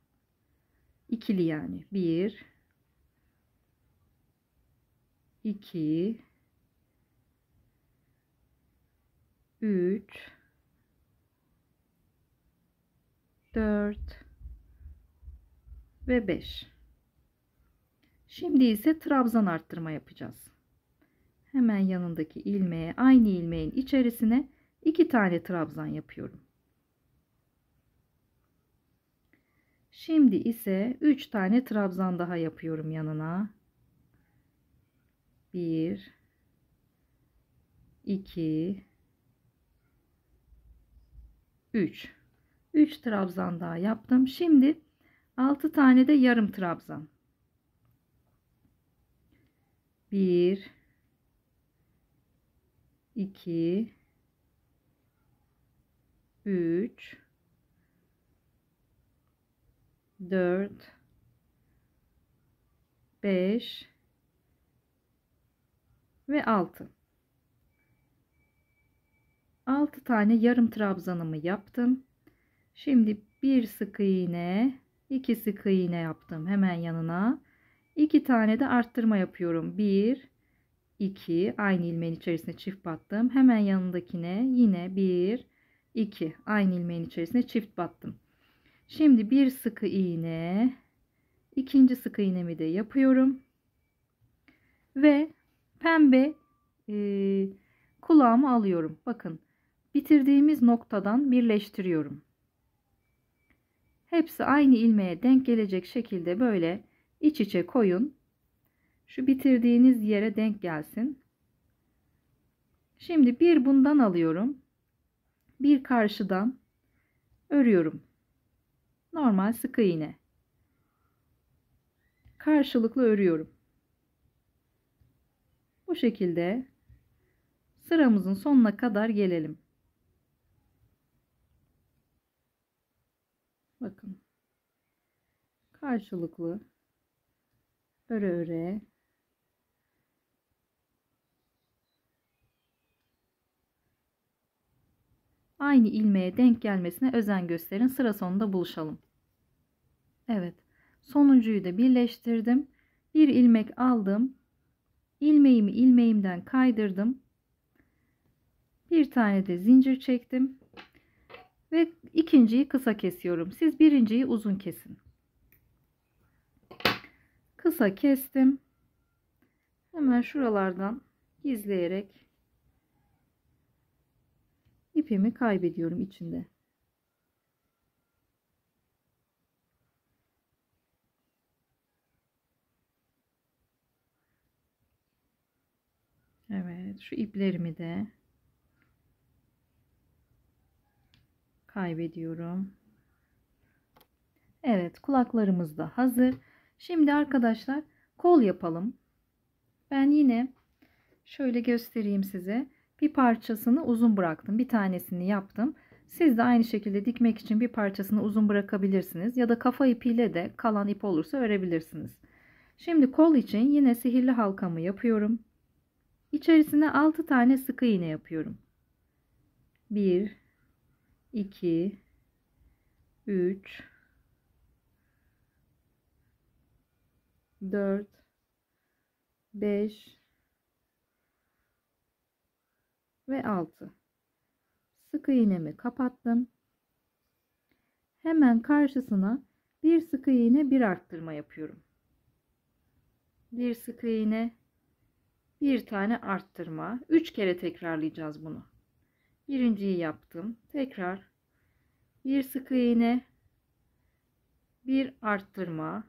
İkili yani. 1 2 3 4 ve 5. Şimdi ise trabzan arttırma yapacağız. Hemen yanındaki ilmeğe, aynı ilmeğin içerisine 2 tane trabzan yapıyorum. Şimdi ise 3 tane trabzan daha yapıyorum yanına. 1 2 3. 3 trabzan daha yaptım. Şimdi 6 tane de yarım trabzan. 1 2 3 4 5 ve 6. 6 tane yarım trabzanımı yaptım. Şimdi bir sık iğne, 2 sık iğne yaptım hemen yanına. 2 tane de arttırma yapıyorum. 1 2, aynı ilmeğin içerisine çift battım. Hemen yanındakine yine 1 2, aynı ilmeğin içerisine çift battım. Şimdi bir sık iğne, ikinci sık iğnemi de yapıyorum ve pembe kulağımı alıyorum. Bakın, bitirdiğimiz noktadan birleştiriyorum. Hepsi aynı ilmeğe denk gelecek şekilde böyle iç içe koyun. Şu bitirdiğiniz yere denk gelsin. Şimdi bir bundan alıyorum. Bir karşıdan örüyorum. Normal sık iğne. Karşılıklı örüyorum. Bu şekilde sıramızın sonuna kadar gelelim. Bakın. Karşılıklı öre öre aynı ilmeğe denk gelmesine özen gösterin. Sıra sonunda buluşalım. Evet. Sonuncuyu da birleştirdim. Bir ilmek aldım. İlmeğimi ilmeğimden kaydırdım. Bir tane de zincir çektim. Ve ikinciyi kısa kesiyorum. Siz birinciyi uzun kesin. Kısa kestim. Hemen şuralardan gizleyerek ipimi kaybediyorum içinde. Evet. Evet, şu iplerimi de kaybediyorum. Evet, kulaklarımız da hazır. Şimdi arkadaşlar kol yapalım. Ben yine şöyle göstereyim size. Bir parçasını uzun bıraktım. Bir tanesini yaptım. Siz de aynı şekilde dikmek için bir parçasını uzun bırakabilirsiniz. Ya da kafa ipiyle de kalan ip olursa örebilirsiniz. Şimdi kol için yine sihirli halkamı yapıyorum. İçerisine 6 tane sık iğne yapıyorum. 1, 2, 3, 4, 5 ve 6. Sık iğnemi kapattım. Hemen karşısına bir sık iğne, bir arttırma yapıyorum. Bir sık iğne, bir tane arttırma. 3 kere tekrarlayacağız bunu. Birinciyi yaptım. Tekrar bir sık iğne, bir arttırma.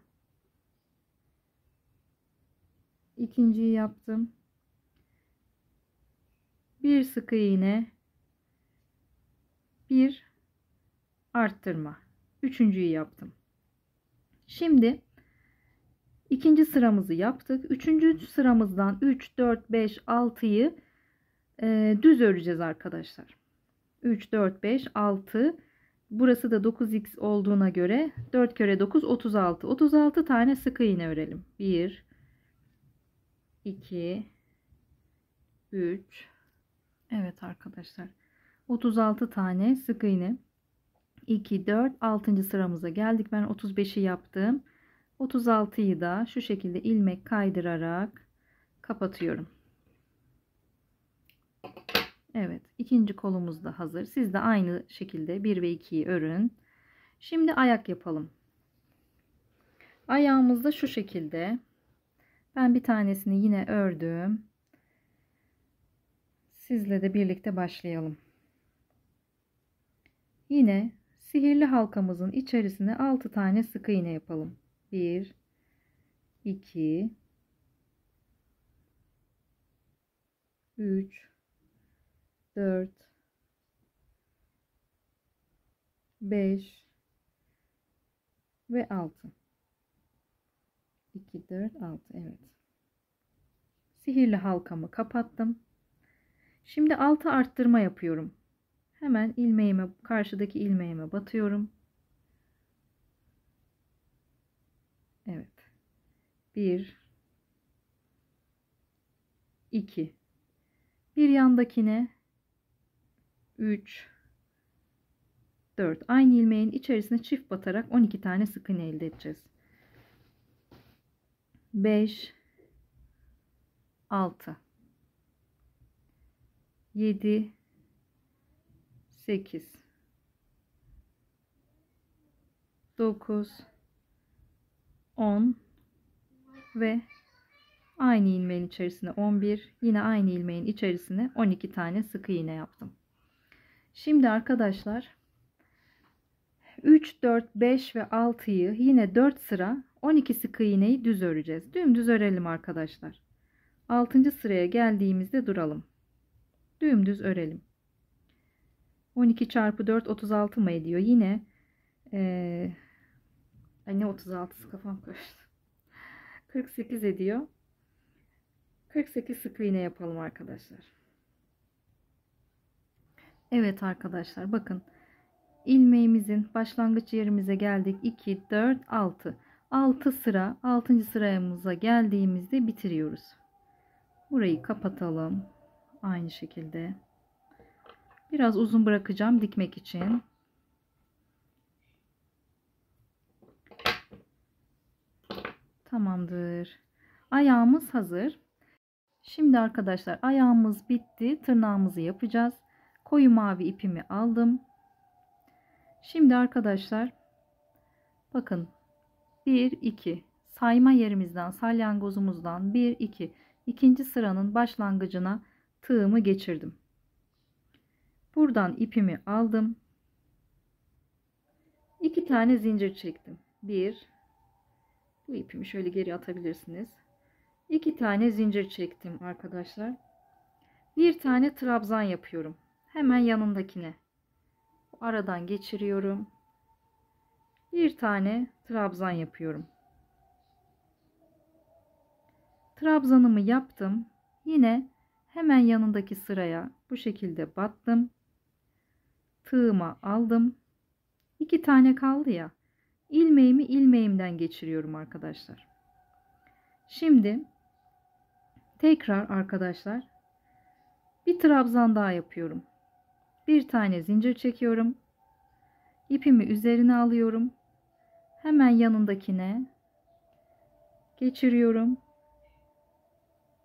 İkinciyi yaptım. Bir sık iğne, bir arttırma. Üçüncüyü yaptım. Şimdi ikinci sıramızı yaptık. Üçüncü sıramızdan 3, 4, 5, 6'yı düz öreceğiz arkadaşlar. 3, 4, 5, 6. Burası da 9x olduğuna göre 4 kere 9 36. 36 tane sık iğne örelim. 1, 2, 3. Evet arkadaşlar. 36 tane sık iğne. 2, 4, 6. sıramıza geldik. Ben 35'i yaptım. 36'yı da şu şekilde ilmek kaydırarak kapatıyorum. Evet, ikinci kolumuz da hazır. Siz de aynı şekilde 1 ve 2'yi örün. Şimdi ayak yapalım. Ayağımız da şu şekilde. Ben bir tanesini yine ördüm. Sizle de birlikte başlayalım. Yine sihirli halkamızın içerisine 6 tane sık iğne yapalım. 1, 2, 3, 4, 5 ve 6. 2, 4, 6. Evet. Sihirli halkamı kapattım. Şimdi 6 arttırma yapıyorum. Hemen ilmeğime, karşıdaki ilmeğime batıyorum. Evet. 1, 2. Bir yandakine 3, 4. Aynı ilmeğin içerisine çift batarak 12 tane sık iğne elde edeceğiz. 5, 6, 7, 8, 9, 10 ve aynı ilmeğin içerisine 11, yine aynı ilmeğin içerisine 12 tane sık iğne yaptım. Şimdi arkadaşlar 3, 4, 5 ve 6'yı yine 4 sıra 12 sık iğneyi düz öreceğiz. Dümdüz örelim arkadaşlar. 6. sıraya geldiğimizde duralım. Dümdüz örelim. 12 çarpı 4 36 mı ediyor? Yine ne 36'sı, kafam karıştı. 48 ediyor. 48 sık iğne yapalım arkadaşlar. Evet arkadaşlar, bakın ilmeğimizin başlangıç yerimize geldik. 2, 4, 6. 6 sıra 6. sıramıza geldiğimizde bitiriyoruz. Burayı kapatalım. Aynı şekilde. Biraz uzun bırakacağım dikmek için. Tamamdır. Ayağımız hazır. Şimdi arkadaşlar ayağımız bitti. Tırnağımızı yapacağız. Koyu mavi ipimi aldım. Şimdi arkadaşlar bakın 1, 2 sayma yerimizden, salyangozumuzdan 1, 2 ikinci sıranın başlangıcına tığımı geçirdim. Buradan ipimi aldım. 2 tane zincir çektim. 1, bu ipimi şöyle geri atabilirsiniz. 2 tane zincir çektim arkadaşlar. Bir tane trabzan yapıyorum. Hemen yanındakine. Aradan geçiriyorum. Bir tane trabzan yapıyorum. Trabzanımı yaptım. Yine hemen yanındaki sıraya bu şekilde battım. Tığıma aldım. 2 tane kaldı ya. İlmeğimi ilmeğimden geçiriyorum arkadaşlar. Şimdi tekrar arkadaşlar bir trabzan daha yapıyorum. Bir tane zincir çekiyorum. İpimi üzerine alıyorum. Hemen yanındakine geçiriyorum.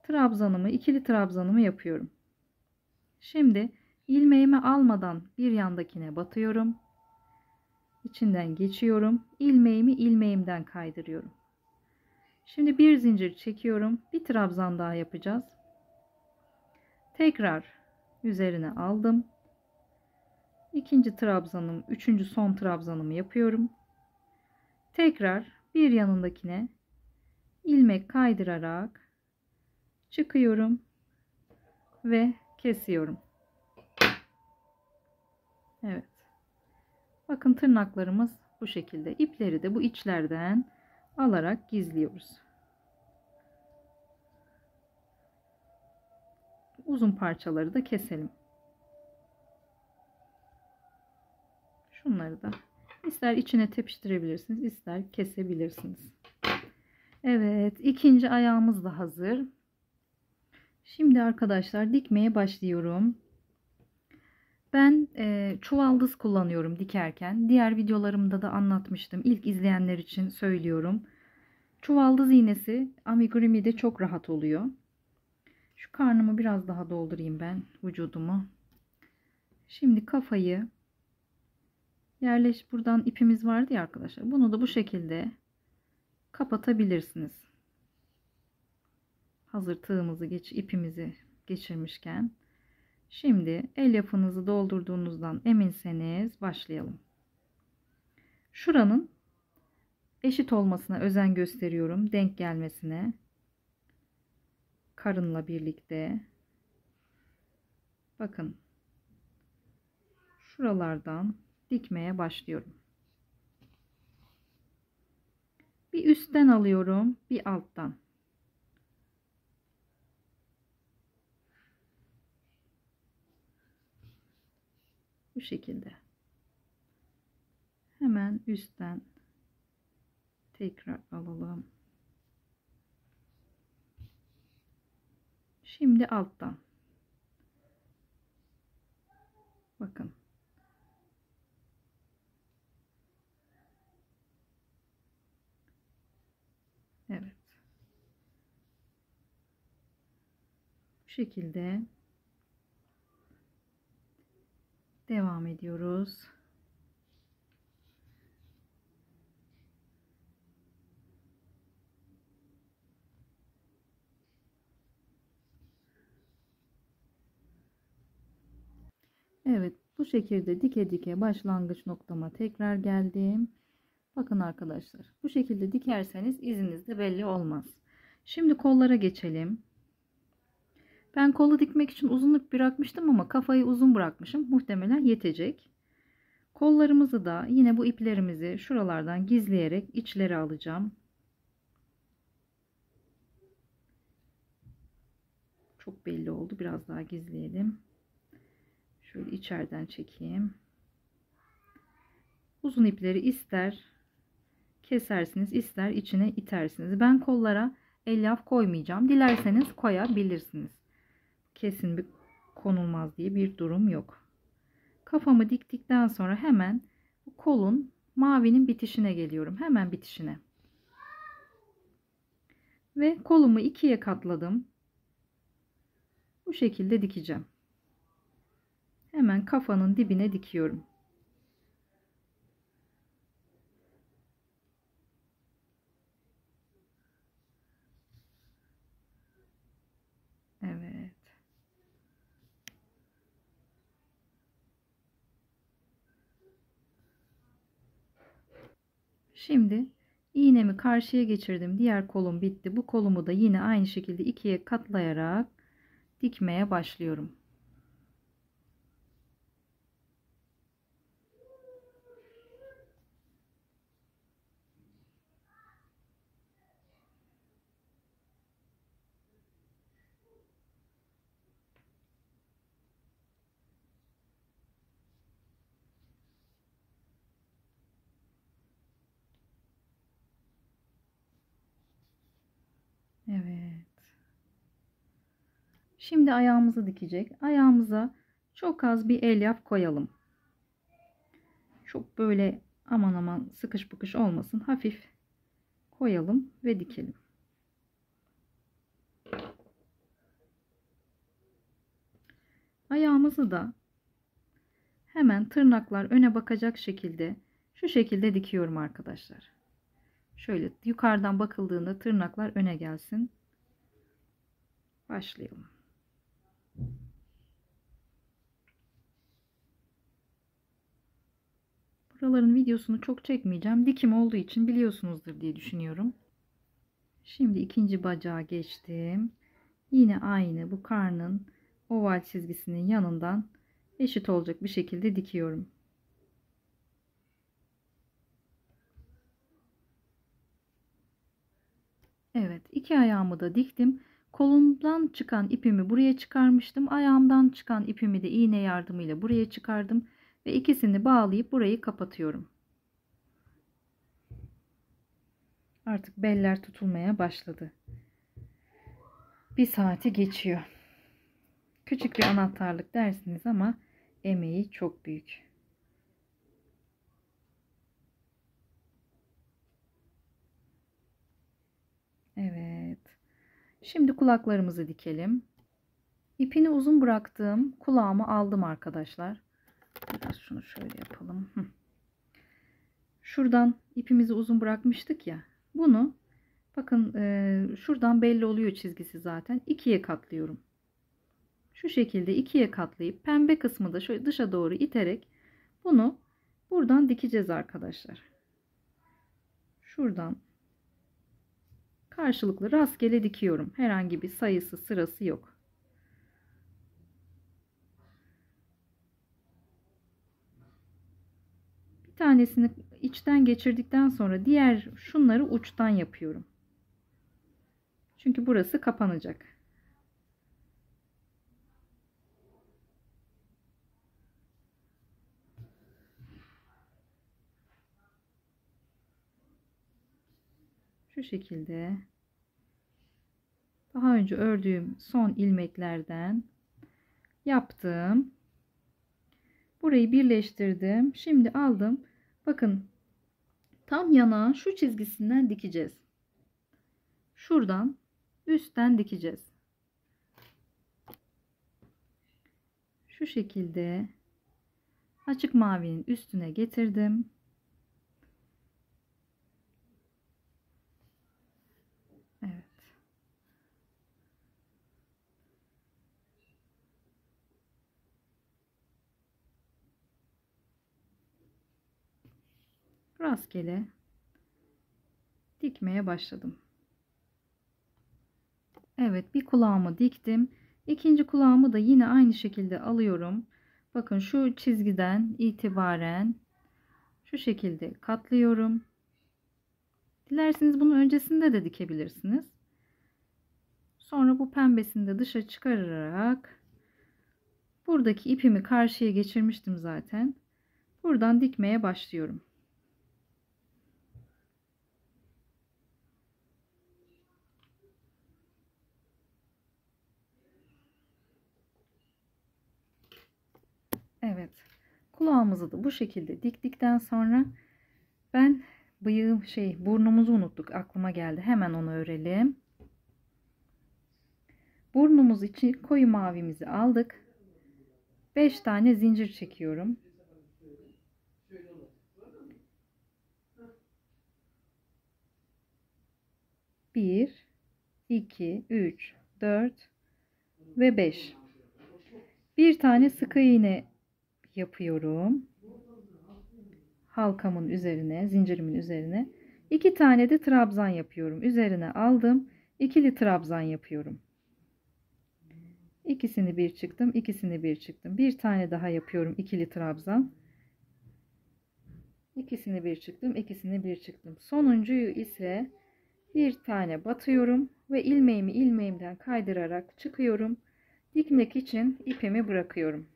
Trabzanımı, ikili trabzanımı yapıyorum. Şimdi ilmeğimi almadan bir yandakine batıyorum. İçinden geçiyorum. İlmeğimi ilmeğimden kaydırıyorum. Şimdi bir zincir çekiyorum. Bir trabzan daha yapacağız. Tekrar üzerine aldım. İkinci trabzanım, üçüncü son trabzanımı yapıyorum. Tekrar bir yanındakine ilmek kaydırarak çıkıyorum ve kesiyorum. Evet. Bakın tırnaklarımız bu şekilde. İpleri de bu içlerden alarak gizliyoruz. Uzun parçaları da keselim. Şunları da ister içine tepiştirebilirsiniz, ister kesebilirsiniz. Evet, ikinci ayağımız da hazır. Şimdi arkadaşlar dikmeye başlıyorum. Ben çuvaldız kullanıyorum dikerken. Diğer videolarımda da anlatmıştım. İlk izleyenler için söylüyorum. Çuvaldız iğnesi amigurumi'de çok rahat oluyor. Şu karnımı biraz daha doldurayım ben, vücudumu. Şimdi kafayı buradan ipimiz vardı ya arkadaşlar. Bunu da bu şekilde kapatabilirsiniz. Hazır tığımızı ipimizi geçirmişken. Şimdi el yapınızı doldurduğunuzdan eminseniz başlayalım. Şuranın eşit olmasına özen gösteriyorum. Denk gelmesine. Karınla birlikte. Bakın. Şuralardan dikmeye başlıyorum. Bir üstten alıyorum, bir alttan. Bu şekilde. Hemen üstten tekrar alalım. Şimdi alttan. Bakın. Evet. Bu şekilde devam ediyoruz. Evet, bu şekilde dike dike başlangıç noktama tekrar geldim. Bakın arkadaşlar, bu şekilde dikerseniz iziniz de belli olmaz. Şimdi kollara geçelim. Ben kolu dikmek için uzun ip bırakmıştım ama kafayı uzun bırakmışım. Muhtemelen yetecek. Kollarımızı da yine bu iplerimizi şuralardan gizleyerek içleri alacağım. Çok belli oldu. Biraz daha gizleyelim. Şöyle içeriden çekeyim. Uzun ipleri ister kesersiniz, ister içine itersiniz. Ben kollara elyaf koymayacağım. Dilerseniz koyabilirsiniz. Kesin bir konulmaz diye bir durum yok. Kafamı diktikten sonra hemen kolun mavinin bitişine geliyorum. Hemen bitişine. Ve kolumu ikiye katladım. Bu şekilde dikeceğim. Hemen kafanın dibine dikiyorum. Evet. Şimdi iğnemi karşıya geçirdim. Diğer kolum bitti. Bu kolumu da yine aynı şekilde ikiye katlayarak dikmeye başlıyorum. Evet. Şimdi ayağımızı dikecek. Ayağımıza çok az bir elyaf koyalım. Çok böyle aman aman sıkış bıkış olmasın. Hafif koyalım ve dikelim. Ayağımızı da hemen tırnaklar öne bakacak şekilde şu şekilde dikiyorum arkadaşlar. Şöyle yukarıdan bakıldığında tırnaklar öne gelsin. Başlayalım. Buraların videosunu çok çekmeyeceğim. Dikim olduğu için biliyorsunuzdur diye düşünüyorum. Şimdi ikinci bacağa geçtim. Yine aynı bu karnın oval çizgisinin yanından eşit olacak bir şekilde dikiyorum. Evet, iki ayağımı da diktim. Kolumdan çıkan ipimi buraya çıkarmıştım. Ayağımdan çıkan ipimi de iğne yardımıyla buraya çıkardım ve ikisini bağlayıp burayı kapatıyorum. Artık beller tutulmaya başladı. Bir saati geçiyor. Küçük bir anahtarlık dersiniz ama emeği çok büyük. Evet. Şimdi kulaklarımızı dikelim. İpini uzun bıraktığım kulağımı aldım arkadaşlar. Biraz şunu şöyle yapalım. Şuradan ipimizi uzun bırakmıştık ya. Bunu bakın şuradan belli oluyor çizgisi zaten. İkiye katlıyorum. Şu şekilde ikiye katlayıp pembe kısmı da şöyle dışa doğru iterek bunu buradan dikeceğiz arkadaşlar. Şuradan karşılıklı rastgele dikiyorum. Herhangi bir sayısı sırası yok. Bir tanesini içten geçirdikten sonra diğer şunları uçtan yapıyorum. Çünkü burası kapanacak. Şu şekilde daha önce ördüğüm son ilmeklerden yaptım. Burayı birleştirdim. Şimdi aldım. Bakın tam yanağın şu çizgisinden dikeceğiz. Şuradan üstten dikeceğiz. Şu şekilde açık mavinin üstüne getirdim. Evet. Rastgele dikmeye başladım. Evet, bir kulağımı diktim. İkinci kulağımı da yine aynı şekilde alıyorum. Bakın şu çizgiden itibaren şu şekilde katlıyorum. Dilerseniz bunu öncesinde de dikebilirsiniz. Sonra bu pembesini de dışa çıkararak buradaki ipimi karşıya geçirmiştim zaten. Buradan dikmeye başlıyorum. Evet. Kulağımızı da bu şekilde diktikten sonra ben burnumuzu unuttuk. Aklıma geldi. Hemen onu örelim. Burnumuz için koyu mavimizi aldık. 5 tane zincir çekiyorum. Bir, 2, 3, 4 ve 5. Bir tane sık iğne yapıyorum. Halkamın üzerine, zincirimin üzerine. 2 tane de trabzan yapıyorum. Üzerine aldım. İkili trabzan yapıyorum. İkisini bir çıktım, ikisini bir çıktım. Bir tane daha yapıyorum ikili trabzan. İkisini bir çıktım, ikisini bir çıktım. Sonuncuyu ise bir tane batıyorum ve ilmeğimi ilmeğimden kaydırarak çıkıyorum. Dikmek için ipimi bırakıyorum.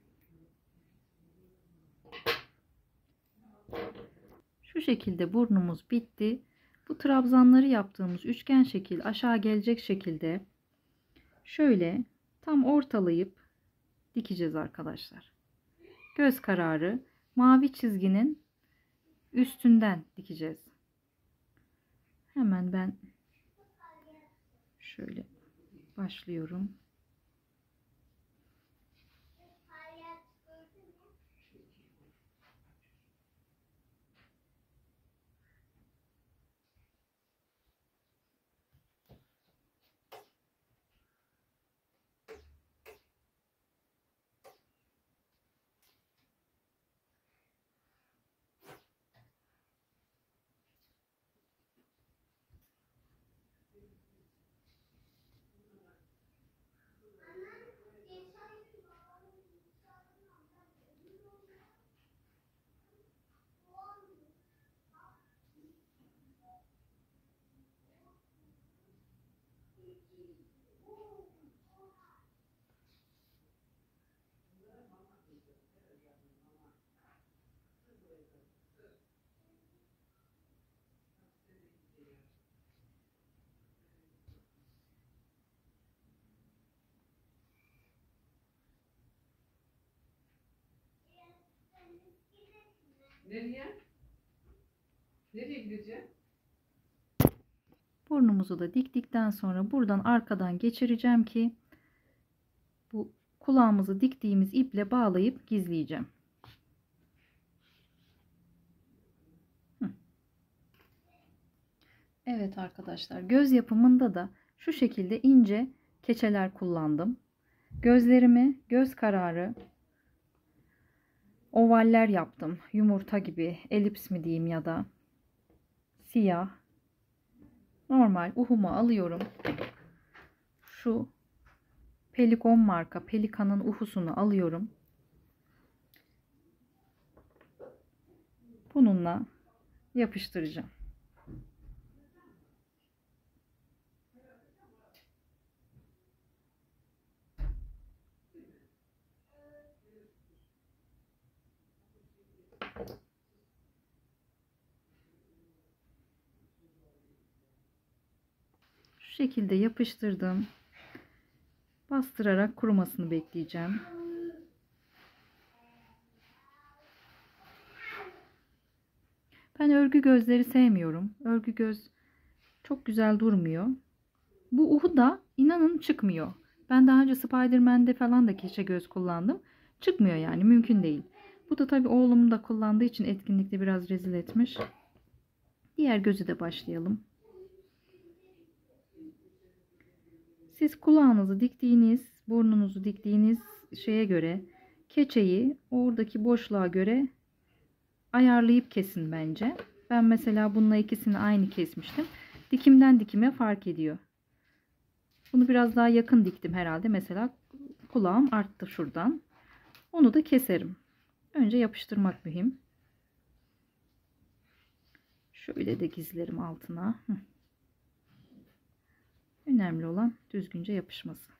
Şu şekilde burnumuz bitti. Bu trabzanları yaptığımız üçgen şekil aşağı gelecek şekilde şöyle tam ortalayıp dikeceğiz arkadaşlar. Göz kararı mavi çizginin üstünden dikeceğiz. Hemen ben şöyle başlıyorum. Nereye? Nereye gideceğim? Burnumuzu da diktikten sonra buradan arkadan geçireceğim ki bu kulağımızı diktiğimiz iple bağlayıp gizleyeceğim. Evet arkadaşlar, göz yapımında da şu şekilde ince keçeler kullandım. Gözlerimi göz kararı ovaller yaptım. Yumurta gibi, elips mi diyeyim ya da siyah. Normal uhumu alıyorum. Şu Pelikon marka Pelikan'ın uhusunu alıyorum. Bununla yapıştıracağım. Şu şekilde yapıştırdım. Bastırarak kurumasını bekleyeceğim. Ben örgü gözleri sevmiyorum. Örgü göz çok güzel durmuyor. Bu uhu da inanın çıkmıyor. Ben daha önce Spiderman'de falan da keçe göz kullandım. Çıkmıyor yani, mümkün değil. Bu da tabii oğlum da kullandığı için etkinlikte biraz rezil etmiş. Diğer gözü de başlayalım. Siz kulağınızı diktiğiniz, burnunuzu diktiğiniz şeye göre keçeyi oradaki boşluğa göre ayarlayıp kesin bence. Ben mesela bununla ikisini aynı kesmiştim. Dikimden dikime fark ediyor. Bunu biraz daha yakın diktim herhalde. Mesela kulağım arttı şuradan. Onu da keserim. Önce yapıştırmak mühim. Şöyle de gizlerim altına. Önemli olan düzgünce yapışması.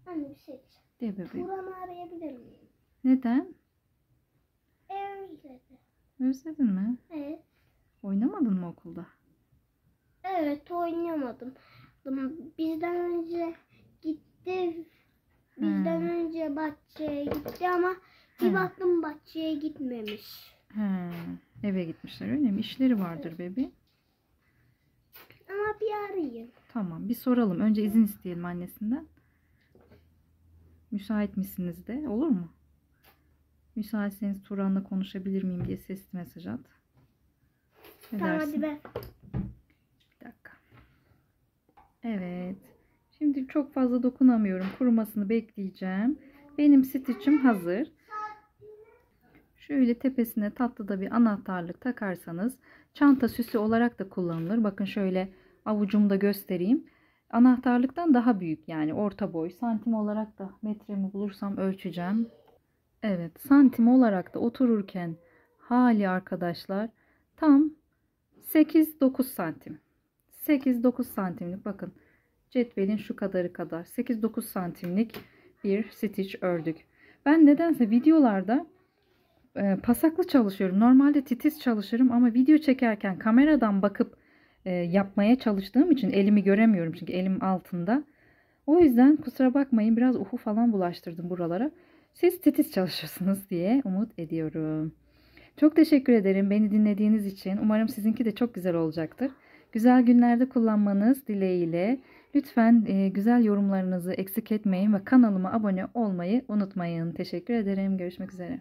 Anne bir şey De diyeceğim. bebeğim. Buramı arayabilir miyim? Neden? Özledim. Özledin mi? Evet. Oynamadın mı okulda? Evet, oynayamadım. Bizden önce gitti. Bizden önce bahçeye gitti ama bir baktım bahçeye gitmemiş. He, eve gitmişler öyle mi? İşleri vardır bebeğim. Ama bir arayayım. Tamam, bir soralım. Önce izin isteyelim annesinden. Müsait misiniz de, olur mu? Müsaitseniz Turan'la konuşabilir miyim diye sesli mesaj at. Ne Tamam dersin? hadi ben. Bir dakika. Evet. Şimdi çok fazla dokunamıyorum. Kurumasını bekleyeceğim. Benim stitch'im hazır. Şöyle tepesine tatlı da bir anahtarlık takarsanız çanta süsü olarak da kullanılır. Bakın şöyle avucumda göstereyim. Anahtarlıktan daha büyük, yani orta boy. Santim olarak da metremi bulursam ölçeceğim. Evet, santim olarak da otururken hali arkadaşlar tam 8-9 santim. 8-9 santimlik, bakın cetvelin şu kadarı kadar 8-9 santimlik bir stitch ördük. Ben nedense videolarda pasaklı çalışıyorum. Normalde titiz çalışırım ama video çekerken kameradan bakıp yapmaya çalıştığım için elimi göremiyorum, çünkü elim altında. O yüzden kusura bakmayın, biraz uhu falan bulaştırdım buralara. Siz titiz çalışırsınız diye umut ediyorum. Çok teşekkür ederim beni dinlediğiniz için. Umarım sizinki de çok güzel olacaktır. Güzel günlerde kullanmanız dileğiyle. Lütfen güzel yorumlarınızı eksik etmeyin ve kanalıma abone olmayı unutmayın. Teşekkür ederim. Görüşmek üzere.